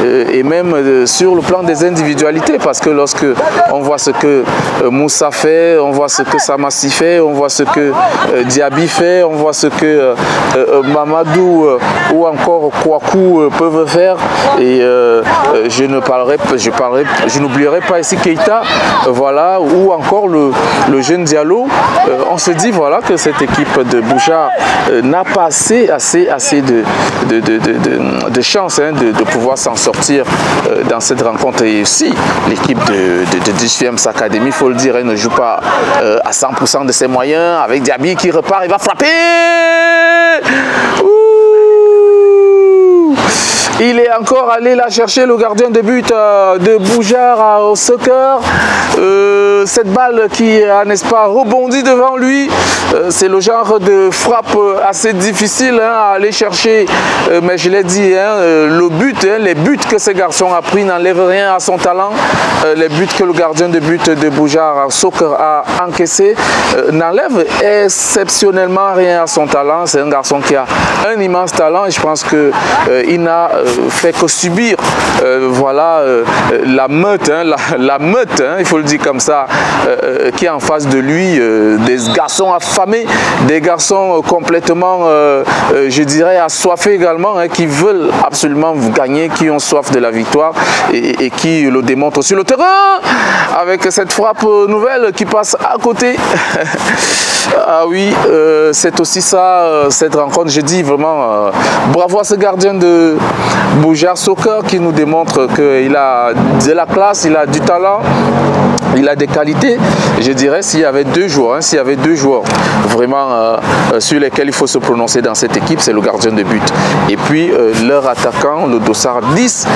et même sur le plan des individualités, parce que lorsque on voit ce que Moussa fait, on voit ce que Samassi fait, on voit ce que Diaby fait, on voit ce que Mamadou ou encore Kouakou peuvent faire, et je n'oublierai pas ici Keita, voilà, ou encore le jeune Diallo. On se dit voilà que cette équipe de Bujar n'a pas assez de chance hein, de pouvoir s'en sortir dans cette rencontre. Et aussi l'équipe de Defiance Academy, il faut le dire, elle ne joue pas à 100% de ses moyens, avec Diaby qui repart, il va frapper. Il est encore allé là chercher le gardien de but de Bujar au Soccer. Cette balle qui a, n'est-ce pas, rebondi devant lui. C'est le genre de frappe assez difficile hein, à aller chercher. Mais je l'ai dit, hein, le but, hein, les buts que ce garçon a pris n'enlèvent rien à son talent. Les buts que le gardien de but de Bujar Soccer a encaissé n'enlèvent exceptionnellement rien à son talent. C'est un garçon qui a un immense talent et je pense qu'il n'a fait que subir voilà, la meute, hein, la meute, hein, il faut le dire comme ça, qui est en face de lui, des garçons affamés, des garçons complètement, je dirais, assoiffés également, hein, qui veulent absolument gagner, qui ont soif de la victoire et qui le démontrent sur le terrain avec cette frappe nouvelle qui passe à côté. Ah oui, c'est aussi ça, cette rencontre. Je dis vraiment bravo à ce gardien de Bujar Soccer qui nous démontre qu'il a de la classe, il a du talent, il a des qualités. Je dirais s'il y avait deux joueurs, hein, s'il y avait deux joueurs vraiment sur lesquels il faut se prononcer dans cette équipe, c'est le gardien de but. Et puis leur attaquant, le dossard 10,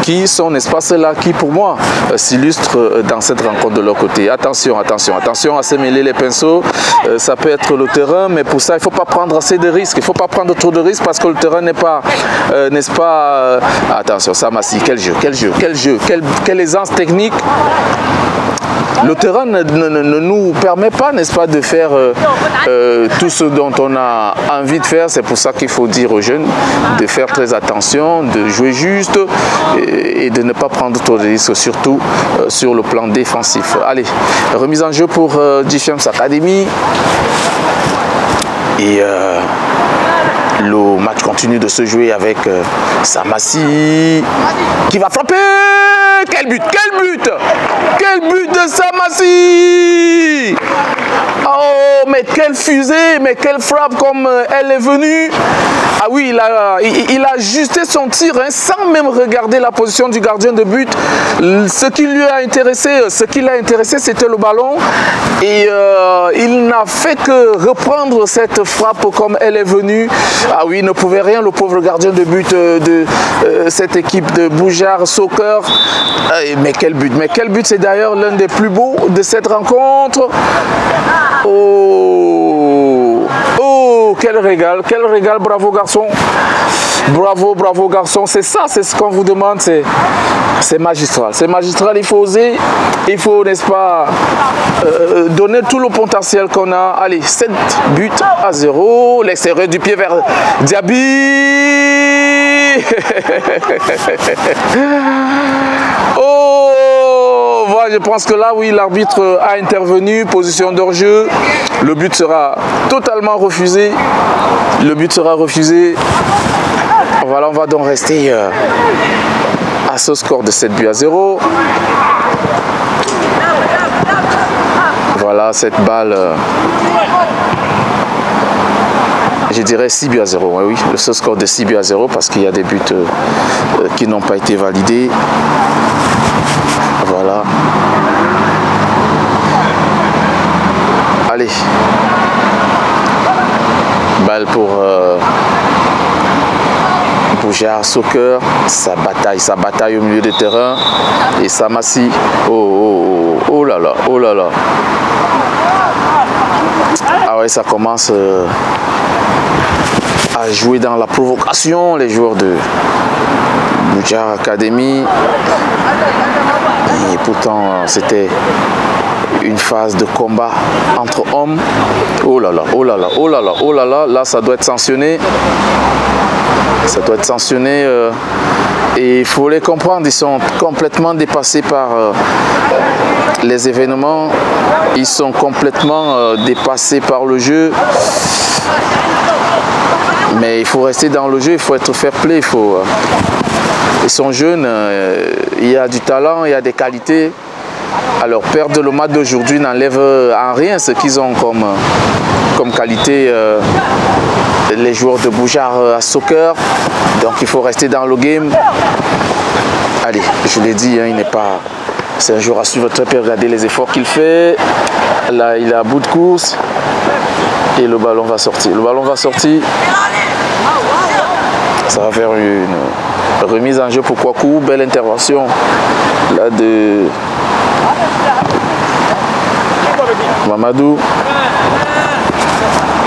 qui sont, n'est-ce pas, ceux-là qui pour moi s'illustrent dans cette rencontre de leur côté. Attention, attention, attention à se mêler les pinceaux. Ça peut être le terrain, mais pour ça, il ne faut pas prendre assez de risques. Il ne faut pas prendre trop de risques parce que le terrain n'est pas, n'est-ce pas... attention, Samassi, quel jeu, quel jeu, quel jeu, quelle aisance technique. Le terrain ne nous permet pas, n'est-ce pas, de faire tout ce dont on a envie de faire. C'est pour ça qu'il faut dire aux jeunes de faire très attention, de jouer juste et de ne pas prendre trop de risques, surtout sur le plan défensif. Allez, remise en jeu pour Defiance Academy. Et le match continue de se jouer avec Samassi qui va frapper. Quel but, quel but, quel but de Samassi. Oh, mais quelle fusée, mais quelle frappe comme elle est venue Ah oui, il a ajusté son tir hein, sans même regarder la position du gardien de but. Ce qui l'a intéressé, c'était le ballon. Et il n'a fait que reprendre cette frappe comme elle est venue. Ah oui, il ne pouvait rien, le pauvre gardien de but de cette équipe de Bujar Soccer. Mais quel but! Mais quel but! C'est d'ailleurs l'un des plus beaux de cette rencontre. Oh! Oh! Quel régal! Quel régal! Bravo garçon! Bravo, bravo garçon! C'est ça, c'est ce qu'on vous demande. C'est magistral. C'est magistral, il faut oser. Il faut, n'est-ce pas, donner tout le potentiel qu'on a. Allez, 7 buts à 0. L'extérieur du pied vers Diaby. Oh, voilà, je pense que là, oui, l'arbitre a intervenu. Position d'hors-jeu. Le but sera totalement refusé. Le but sera refusé. Voilà, on va donc rester à ce score de 7 buts à 0. Voilà, cette balle, je dirais 6 buts à 0. Oui, ce score de 6 buts à 0 parce qu'il y a des buts qui n'ont pas été validés. Voilà. Allez. Balle pour Bujar Soccer, ça bataille au milieu de terrain. Et Samassi, oh là là, oh là là. Ah ouais, ça commence à jouer dans la provocation, les joueurs de Bujar Academy. Et pourtant, c'était une phase de combat entre hommes. Oh là là, oh là là, oh là là, oh là là, là ça doit être sanctionné. Ça doit être sanctionné et il faut les comprendre, ils sont complètement dépassés par les événements, ils sont complètement dépassés par le jeu. Mais il faut rester dans le jeu, il faut être fair play, ils sont jeunes, il y a du talent, il y a des qualités. Alors perdre le match d'aujourd'hui n'enlève en rien ce qu'ils ont comme qualité les joueurs de Bujar Soccer. Donc il faut rester dans le game. Allez, je l'ai dit, hein, il n'est pas... C'est un joueur à suivre très bien, regardez les efforts qu'il fait. Là, il est à bout de course. Et le ballon va sortir. Le ballon va sortir. Ça va faire une remise en jeu pour Kouakou. Belle intervention là de Mamadou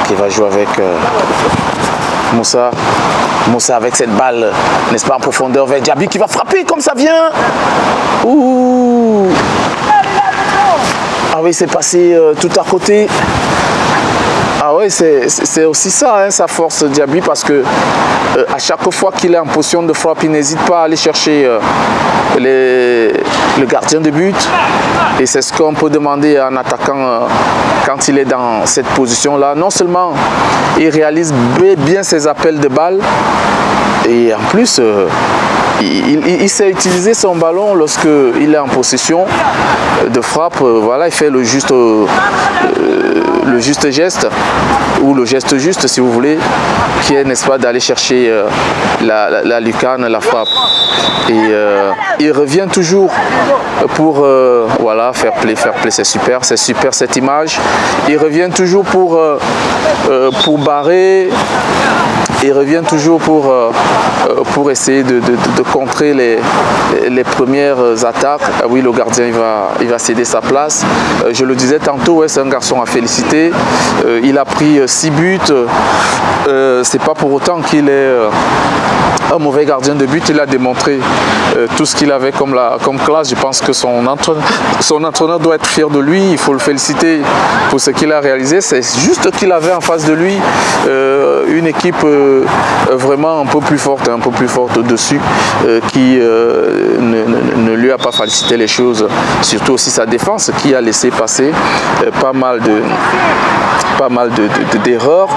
qui va jouer avec Moussa. Moussa avec cette balle, n'est-ce pas, en profondeur vers Diaby qui va frapper comme ça vient. Ouh. Ah oui, c'est passé tout à côté. Ah oui, c'est aussi ça, hein, sa force Diaby, parce que à chaque fois qu'il est en position de frappe, il n'hésite pas à aller chercher le gardien de but. Et c'est ce qu'on peut demander à un attaquant quand il est dans cette position-là. Non seulement il réalise bien ses appels de balle, et en plus, il sait utiliser son ballon lorsqu'il est en possession de frappe. Voilà, il fait le juste geste, ou le geste juste si vous voulez, qui est, n'est-ce pas, d'aller chercher la lucarne, la frappe. Et il revient toujours pour voilà, faire play, c'est super cette image. Il revient toujours pour barrer. Il revient toujours pour essayer de contrer les premières attaques. Ah oui, le gardien il va céder sa place. Je le disais tantôt, ouais, c'est un garçon à féliciter. Il a pris 6 buts. C'est pas pour autant qu'il est un mauvais gardien de but. Il a démontré tout ce qu'il avait comme classe. Je pense que son entraîneur doit être fier de lui. Il faut le féliciter pour ce qu'il a réalisé. C'est juste qu'il avait en face de lui une équipe vraiment un peu plus forte dessus, qui ne lui a pas facilité les choses, surtout aussi sa défense qui a laissé passer pas mal d'erreurs,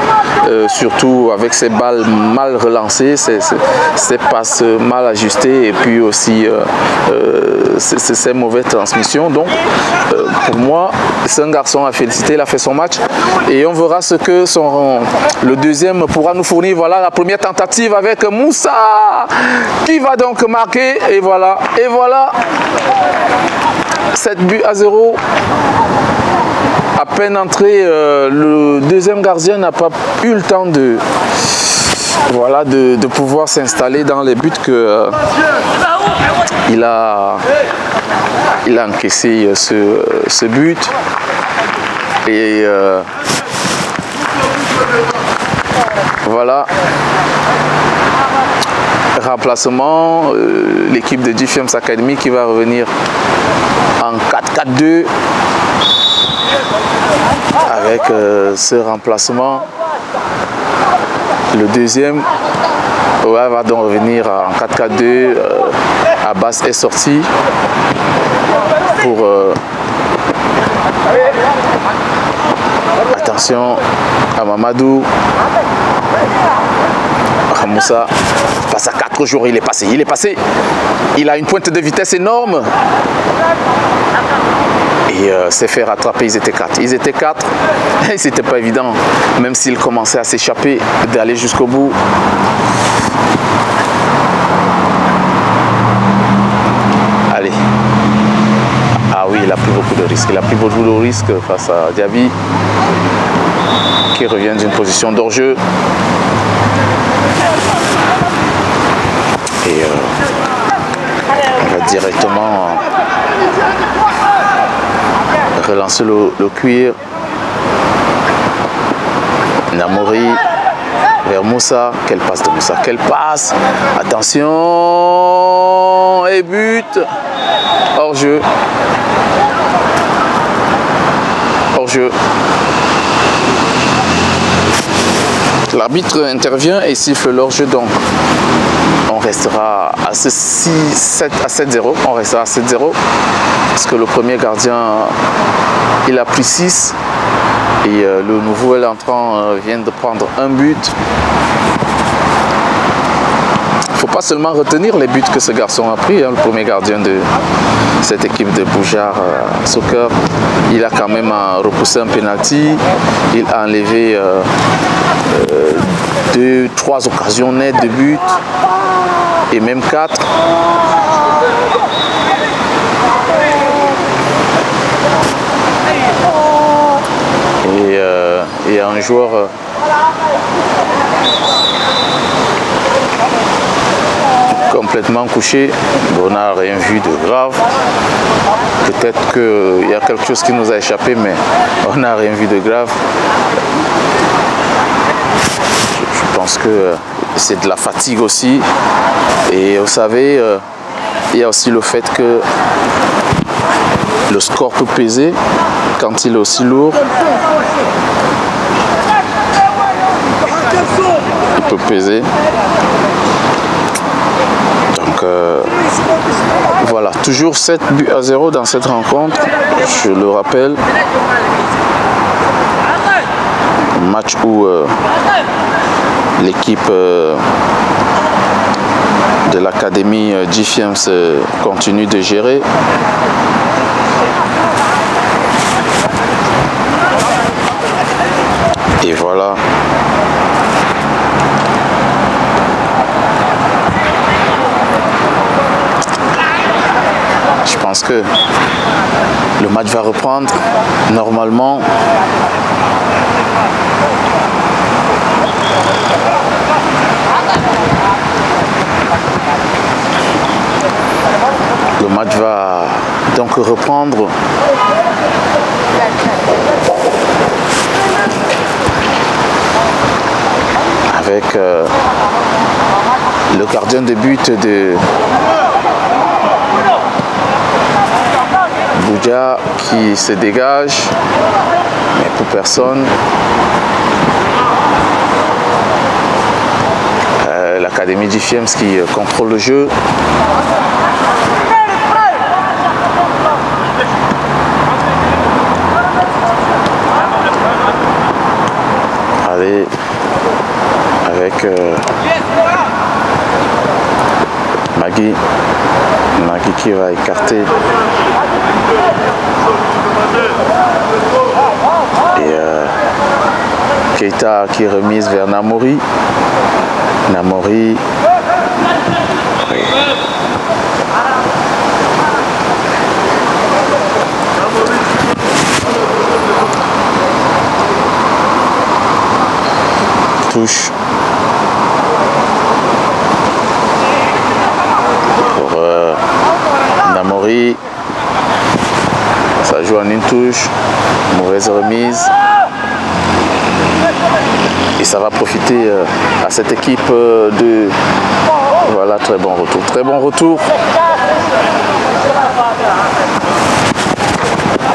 surtout avec ses balles mal relancées, ses passes mal ajustées, et puis aussi ses mauvaises transmissions. Donc pour moi, c'est un garçon à féliciter. Il a fait son match et on verra ce que le deuxième pourra nous fournir. voilà la première tentative avec Moussa qui va donc marquer. Et voilà. 7-0. À peine entré, le deuxième gardien n'a pas eu le temps de pouvoir s'installer dans les buts que il a encaissé ce but. Et voilà, remplacement, l'équipe de GFM's Academy qui va revenir en 4-4-2 avec ce remplacement. Le deuxième va donc revenir en 4-4-2. Abbas est sorti pour attention à Mamadou. Moussa passe à 4 jours, il est passé. Il a une pointe de vitesse énorme. Et s'est fait rattraper, ils étaient 4. Et c'était pas évident, même s'il commençait à s'échapper, d'aller jusqu'au bout. Allez. Ah oui, il a pris beaucoup de risques. Il a pris beaucoup de risques face à Diaby, qui revient d'une position d'hors-jeu. Et on va directement relancer le cuir. Namori vers Moussa. Quelle passe de Moussa, quelle passe! Attention! Et but! Hors-jeu. L'arbitre intervient et siffle l'hors-jeu, donc on restera à 7-0. On restera à 7-0 parce que le premier gardien il a pris 6 et le nouvel entrant vient de prendre un but. Il ne faut pas seulement retenir les buts que ce garçon a pris, le premier gardien de cette équipe de Boujar Soccer. Il a quand même repoussé un penalty, il a enlevé 2-3 occasions nettes de but et même 4. Et il y a un joueur complètement couché. On n'a rien vu de grave. Peut-être qu'il y a quelque chose qui nous a échappé, mais on n'a rien vu de grave. Je pense que c'est de la fatigue aussi. Et vous savez, il y a aussi le fait que le score peut peser quand il est aussi lourd. Il peut peser. Donc voilà, toujours 7-0 dans cette rencontre, je le rappelle. Match où l'équipe de l'académie GFM's continue de gérer. Et voilà. Je pense que le match va reprendre normalement. Le match va donc reprendre. Avec le gardien de but de Bouja qui se dégage, mais pour personne. L'académie GFM's qui contrôle le jeu. Allez, avec Magui qui va écarter. Et Keita qui remise vers Namori. Namori. Oui. Touche. Pour Namori. Ça joue en une touche. Mauvaise remise. Et ça va profiter à cette équipe de... Voilà, très bon retour. Très bon retour.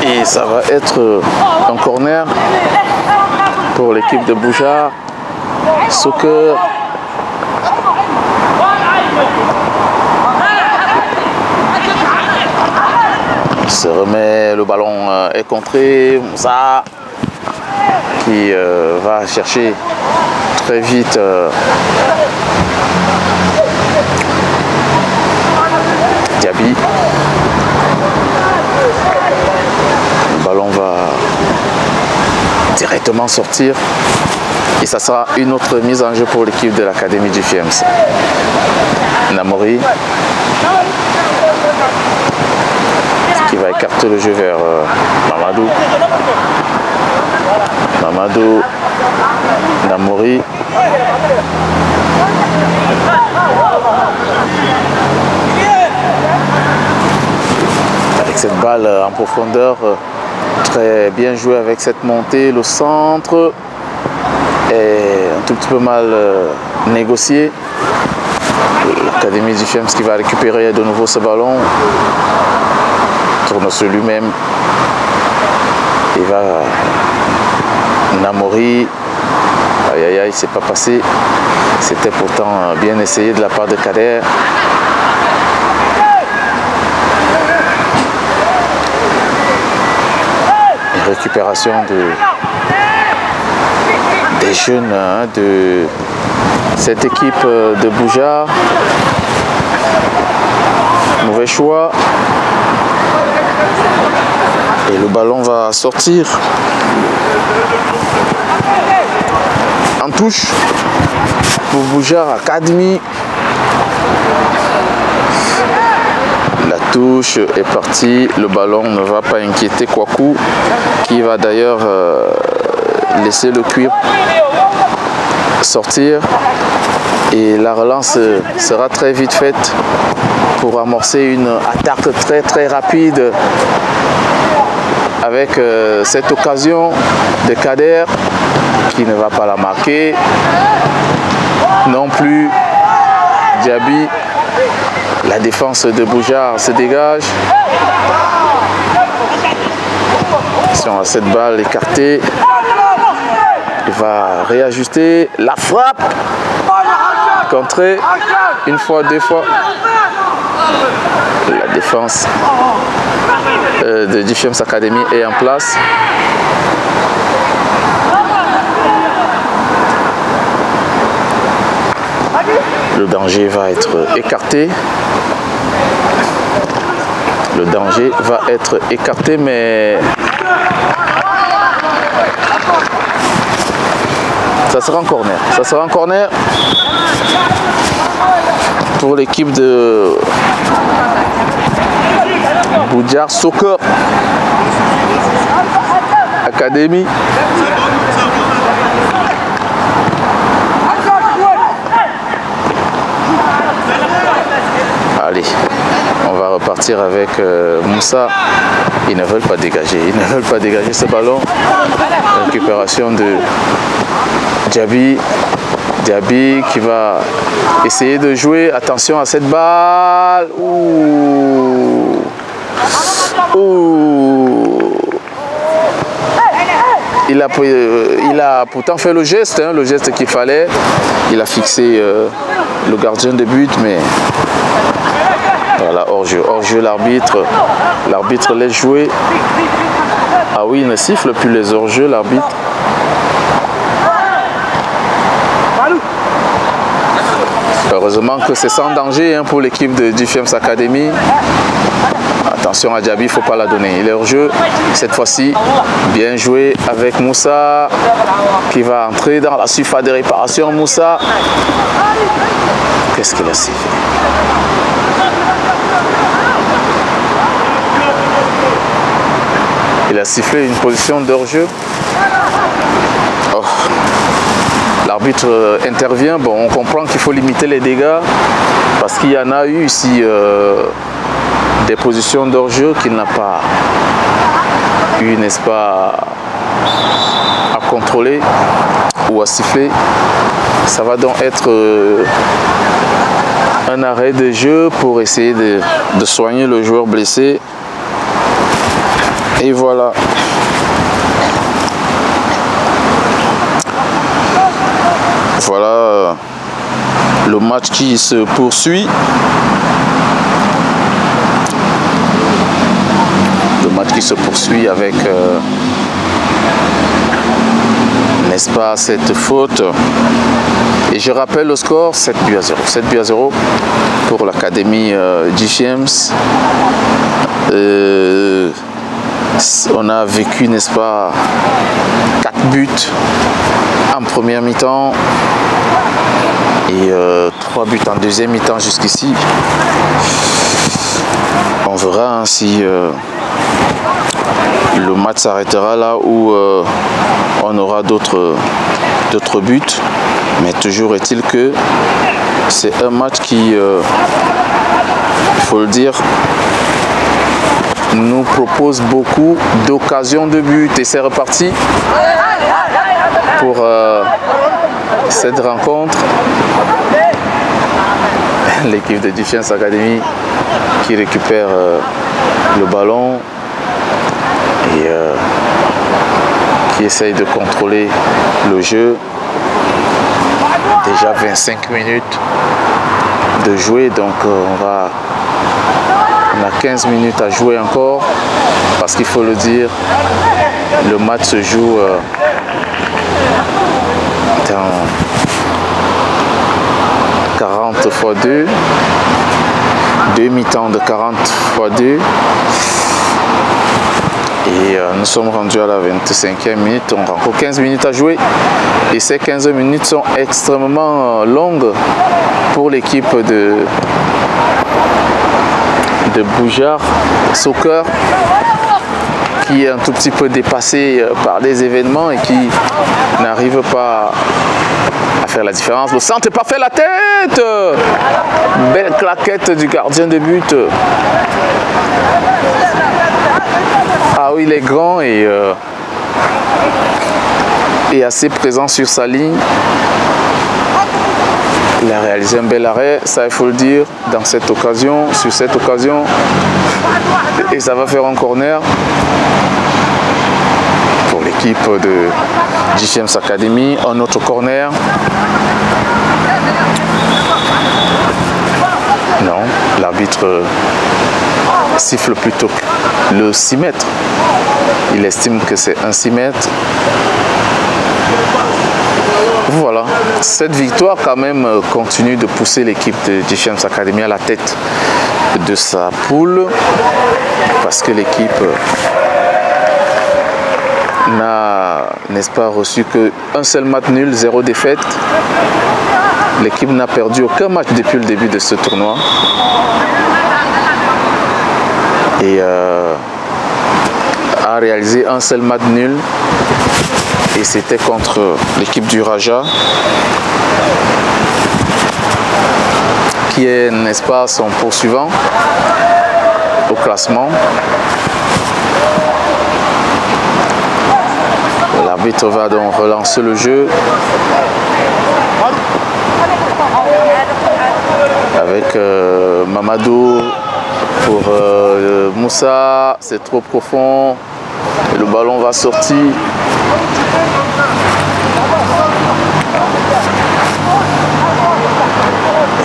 Et ça va être un corner pour l'équipe de Boujar. Soccer. Se remet, le ballon est contré. Moussa qui va chercher très vite Diaby. Le ballon va directement sortir et ça sera une autre mise en jeu pour l'équipe de l'Académie du FIEMS. Namori qui va écarter le jeu vers Mamadou. Mamadou, Namori. Avec cette balle en profondeur, très bien joué avec cette montée, le centre est un tout petit peu mal négocié. L'Académie du FIEMS qui va récupérer de nouveau ce ballon, tourne sur lui-même. Il va Namori, aïe aïe aïe, c'est pas passé. C'était pourtant bien essayé de la part de Kader. Une récupération des jeunes de cette équipe de Boujar. Mauvais choix. Et le ballon va sortir. En touche pour Boujar Academy. La touche est partie. Le ballon ne va pas inquiéter Kwaku, qui va d'ailleurs laisser le cuir sortir. Et la relance sera très vite faite pour amorcer une attaque très rapide avec cette occasion de Kader qui ne va pas la marquer. Non plus Diaby. La défense de Boujar se dégage. Attention à cette balle écartée. Il va réajuster. La frappe. Contrée. Une fois, deux fois. La défense du FIEMS Academy est en place. Le danger va être écarté. Le danger va être écarté, mais ça sera un corner. Ça sera un corner pour l'équipe de Boujar Soccer Academy. Allez, on va repartir avec Moussa. Ils ne veulent pas dégager. Ils ne veulent pas dégager ce ballon. Récupération de Diaby. Diaby qui va essayer de jouer. Attention à cette balle. Ouh. Ouh. Il a pourtant fait le geste qu'il fallait. Il a fixé le gardien de but, mais voilà, hors-jeu. Hors-jeu, l'arbitre laisse jouer. Ah oui, il ne siffle plus les hors-jeux, l'arbitre. Heureusement que c'est sans danger pour l'équipe du FIEMS Academy. Attention à Diaby, il ne faut pas la donner. Il est hors jeu cette fois-ci. Bien joué avec Moussa qui va entrer dans la surface de réparation. Moussa, qu'est-ce qu'il a sifflé? Il a sifflé une position d'hors-jeu. Oh. L'arbitre intervient. Bon, on comprend qu'il faut limiter les dégâts parce qu'il y en a eu ici des positions d'hors-jeu qu'il n'a pas eu, n'est-ce pas, à contrôler ou à siffler. Ça va donc être un arrêt de jeu pour essayer de soigner le joueur blessé. Et voilà. Voilà le match qui se poursuit. Le match qui se poursuit avec, n'est-ce pas, cette faute. Et je rappelle le score, 7 buts à 0. 7 buts à 0 pour l'académie GFIEMS. On a vécu, n'est-ce pas, 4 buts en première mi-temps et 3 buts en deuxième mi-temps jusqu'ici. On verra hein, si le match s'arrêtera là où on aura d'autres buts. Mais toujours est-il que c'est un match qui, il faut le dire, nous propose beaucoup d'occasions de but. Et c'est reparti pour cette rencontre. L'équipe de GFIEMS Academy qui récupère le ballon et qui essaye de contrôler le jeu. Déjà 25 minutes de jouer, donc on a 15 minutes à jouer encore, parce qu'il faut le dire, le match se joue dans 40 x 2, 2 mi-temps de 40 x 2. Et nous sommes rendus à la 25e minute, on a encore 15 minutes à jouer. Et ces 15 minutes sont extrêmement longues pour l'équipe de Bujar Soccer, qui est un tout petit peu dépassé par des événements et qui n'arrive pas à faire la différence. Le centre est parfait, la tête! Belle claquette du gardien de but. Ah oui, il est grand et assez présent sur sa ligne. Il a réalisé un bel arrêt, ça il faut le dire, dans cette occasion, sur cette occasion. Et ça va faire un corner pour l'équipe de GFIEMS Academy. Un autre corner. Non, l'arbitre siffle plutôt le 6 mètres. Il estime que c'est un 6 mètres. Voilà, cette victoire quand même continue de pousser l'équipe de GFIEMS Academy à la tête de sa poule, parce que l'équipe n'a, n'est-ce pas, reçu qu'un seul match nul, 0 défaite. L'équipe n'a perdu aucun match depuis le début de ce tournoi. Et a réalisé un seul match nul. Et c'était contre l'équipe du Raja, qui est, n'est-ce pas, son poursuivant au classement. L'arbitre va donc relancer le jeu avec Mamadou pour Moussa. C'est trop profond et le ballon va sortir.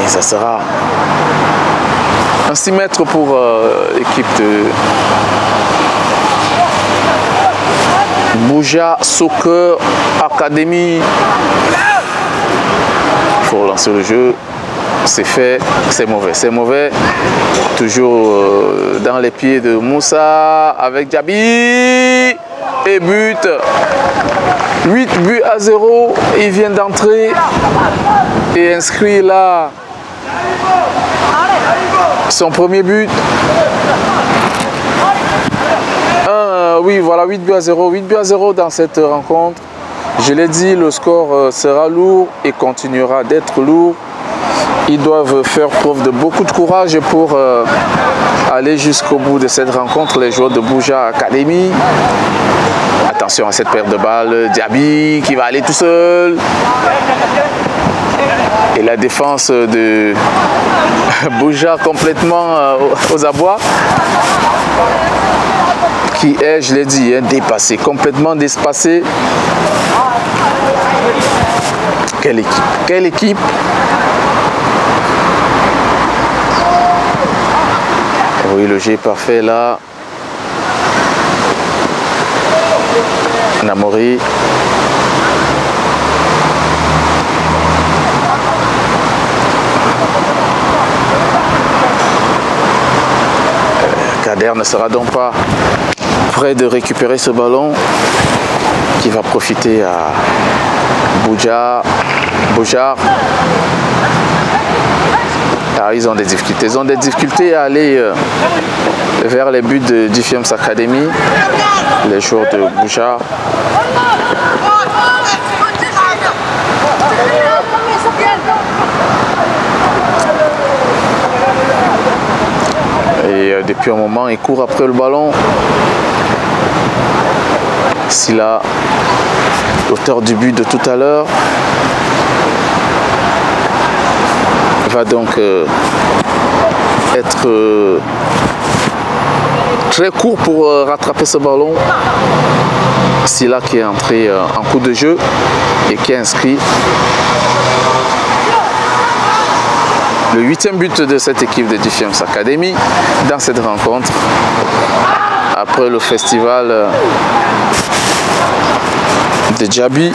Et ça sera un 6 mètres pour l'équipe de Bujar Soccer Academy. Il faut relancer le jeu. c'est fait, c'est mauvais. C'est mauvais. Toujours dans les pieds de Moussa avec Diaby. Et but. 8 buts à 0. Il vient d'entrer et inscrit là son premier but. Oui, voilà, 8 buts à 0. 8 buts à 0 dans cette rencontre. Je l'ai dit, le score sera lourd et continuera d'être lourd. Ils doivent faire preuve de beaucoup de courage pour aller jusqu'au bout de cette rencontre, les joueurs de Bouja Academy. Attention à cette perte de balle, Diaby qui va aller tout seul. Et la défense de Bouja complètement aux abois. Qui est, je l'ai dit, dépassé, complètement dépassé. Quelle équipe, quelle équipe! Oui, le jeu est parfait là. Namori. Kader ne sera donc pas prêt de récupérer ce ballon qui va profiter à Boujar. Ah, ils ont des difficultés. Ils ont des difficultés à aller vers les buts de Diffiems Academy, les joueurs de Boujar. Et depuis un moment, il court après le ballon. Silla, l'auteur du but de tout à l'heure, va donc être très court pour rattraper ce ballon. Silla qui est entré en coup de jeu et qui a inscrit le 8e but de cette équipe de Diffiems Academy dans cette rencontre. Après le festival de Diaby,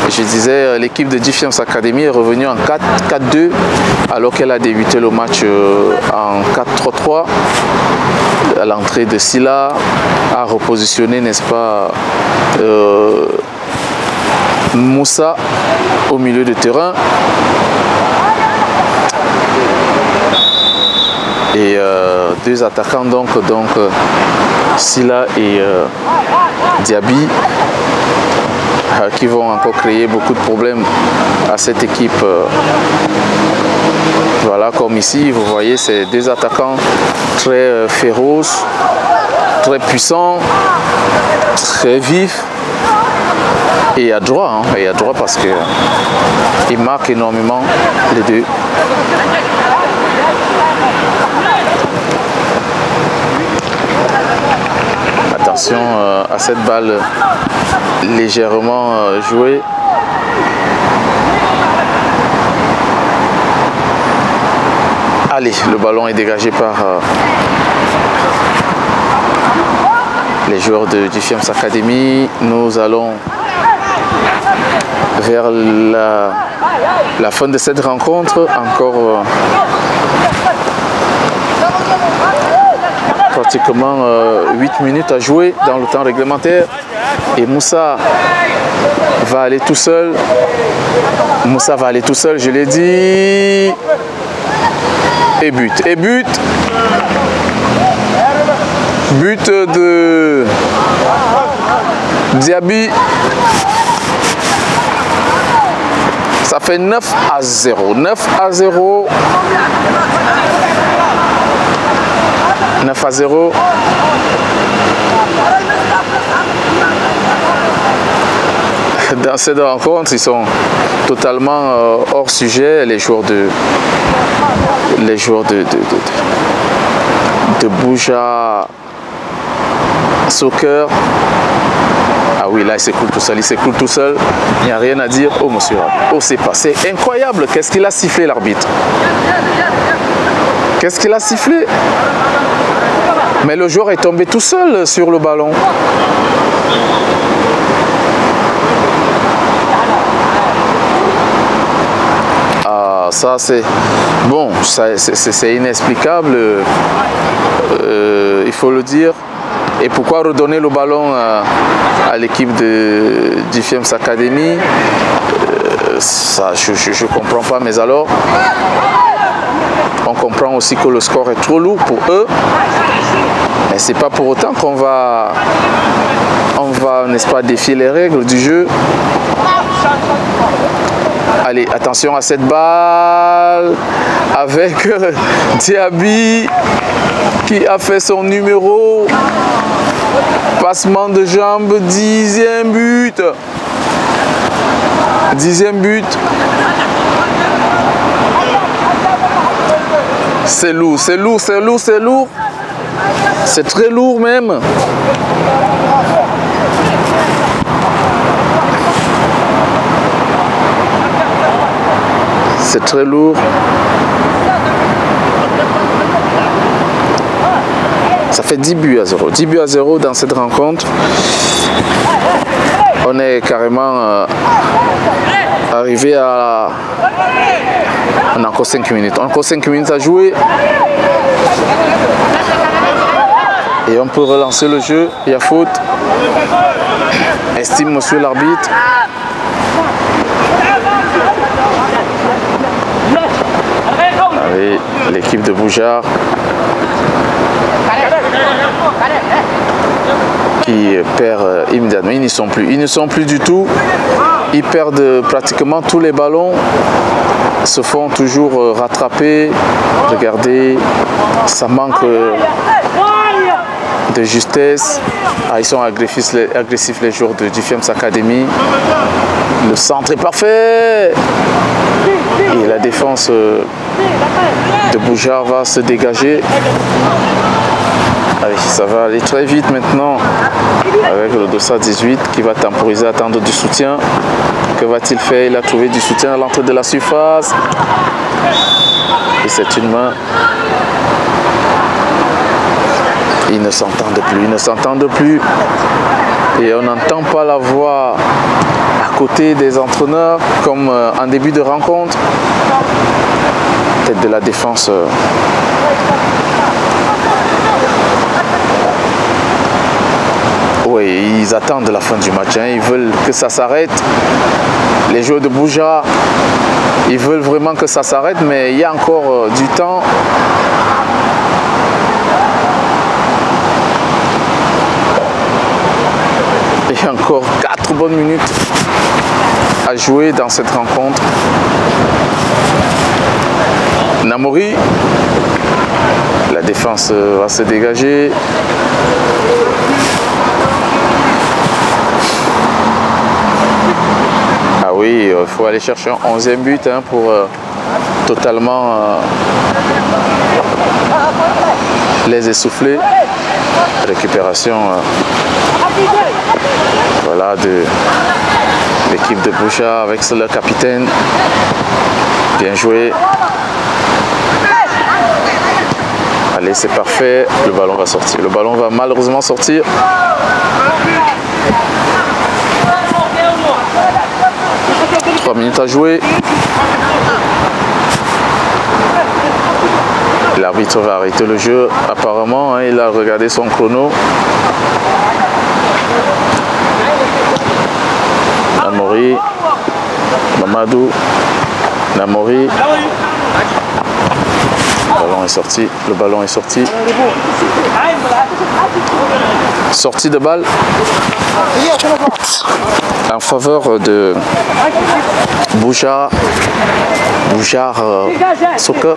je disais, l'équipe de Diffiems Academy est revenue en 4-4-2 alors qu'elle a débuté le match en 4-3-3. À l'entrée de Silla a repositionné, n'est-ce pas, Moussa au milieu de terrain. Et deux attaquants donc Silla et Diaby, qui vont encore créer beaucoup de problèmes à cette équipe. Voilà, comme ici, vous voyez, ces deux attaquants très féroces, très puissants, très vifs et adroits. Et adroits parce qu'ils marquent énormément les deux. Attention à cette balle légèrement jouée. Allez, le ballon est dégagé par les joueurs de Diffiems Academy. Nous allons vers la fin de cette rencontre. Encore pratiquement 8 minutes à jouer dans le temps réglementaire. Et Moussa va aller tout seul. Moussa va aller tout seul, je l'ai dit. Et but. Et but. But de Diaby. Ça fait 9-0. 9-0. 9-0. Dans cette rencontre, ils sont totalement hors sujet, les joueurs de Bouja Soccer. Ah oui, là il s'écoule tout seul, il n'y a rien à dire. Oh monsieur, oh c'est passé incroyable. Qu'est-ce qu'il a sifflé l'arbitre? Qu'est-ce qu'il a sifflé? Mais le joueur est tombé tout seul sur le ballon. ça c'est bon, c'est inexplicable, il faut le dire. Et pourquoi redonner le ballon à l'équipe du FIEMS Academy? Ça, je ne comprends pas, mais alors, on comprend aussi que le score est trop lourd pour eux. Mais c'est pas pour autant qu'on va, n'est-ce pas, défier les règles du jeu. Allez, attention à cette balle avec Diaby qui a fait son numéro. Passement de jambes, 10e but. 10e but. C'est lourd, c'est lourd, c'est lourd, c'est lourd. C'est très lourd même. C'est très lourd. Ça fait 10 buts à 0. 10 buts à 0 dans cette rencontre. On est carrément arrivé à... On a encore 5 minutes. On a encore 5 minutes à jouer. Et on peut relancer le jeu. Il y a faute. Estime monsieur l'arbitre. Allez, l'équipe de Boujar qui perd immédiatement. Ils n'y sont plus. Ils ne sont plus du tout. Ils perdent pratiquement tous les ballons. Se font toujours rattraper. Regardez, ça manque de justesse. Ah, ils sont agressifs les joueurs du FIEMS Academy. Le centre est parfait. Et la défense de Boujar va se dégager. Allez, ça va aller très vite maintenant avec le Dossa 18 qui va temporiser, attendre du soutien. Que va-t-il faire? Il a trouvé du soutien à l'entrée de la surface. Et c'est une main. Ils ne s'entendent plus, ils ne s'entendent plus. Et on n'entend pas la voix à côté des entraîneurs comme en début de rencontre. Tête de la défense. Oui, ils attendent la fin du match, hein. Ils veulent que ça s'arrête. Les joueurs de Boujar, ils veulent vraiment que ça s'arrête, mais il y a encore du temps. Il y a encore 4 bonnes minutes à jouer dans cette rencontre. Namori, la défense va se dégager. Ah oui, il faut aller chercher un 11e but hein, pour totalement les essouffler. Récupération voilà, de l'équipe de Boujar avec le capitaine. Bien joué. Allez, c'est parfait. Le ballon va sortir. Le ballon va malheureusement sortir. Minutes à jouer. L'arbitre va arrêter le jeu apparemment, hein, il a regardé son chrono. Namori, Mamadou, Namori. Le ballon est sorti, le ballon est sorti. Sortie de balle en faveur de Boujar Soccer.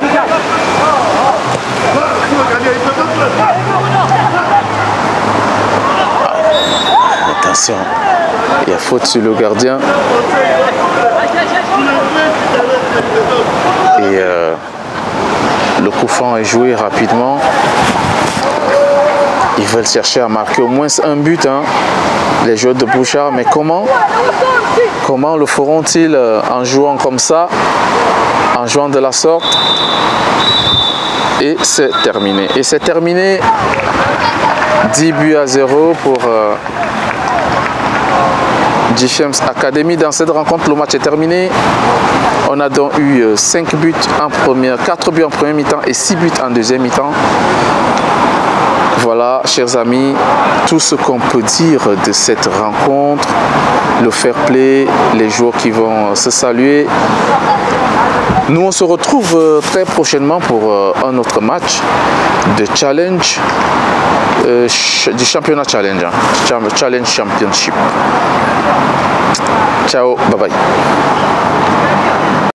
Attention, il y a faute sur le gardien. Et le coup franc est joué rapidement. Ils veulent chercher à marquer au moins un but, hein, les joueurs de Boujar. Mais comment le feront-ils en jouant comme ça, en jouant de la sorte? Et c'est terminé. Et c'est terminé. 10 buts à 0 pour GFM's Academy. Dans cette rencontre, le match est terminé. On a donc eu 5 buts en première, 4 buts en première mi-temps et 6 buts en deuxième mi-temps. Voilà, chers amis, tout ce qu'on peut dire de cette rencontre, le fair play, les joueurs qui vont se saluer. Nous, on se retrouve très prochainement pour un autre match de challenge, du championnat challenge, challenge championship. Ciao, bye bye.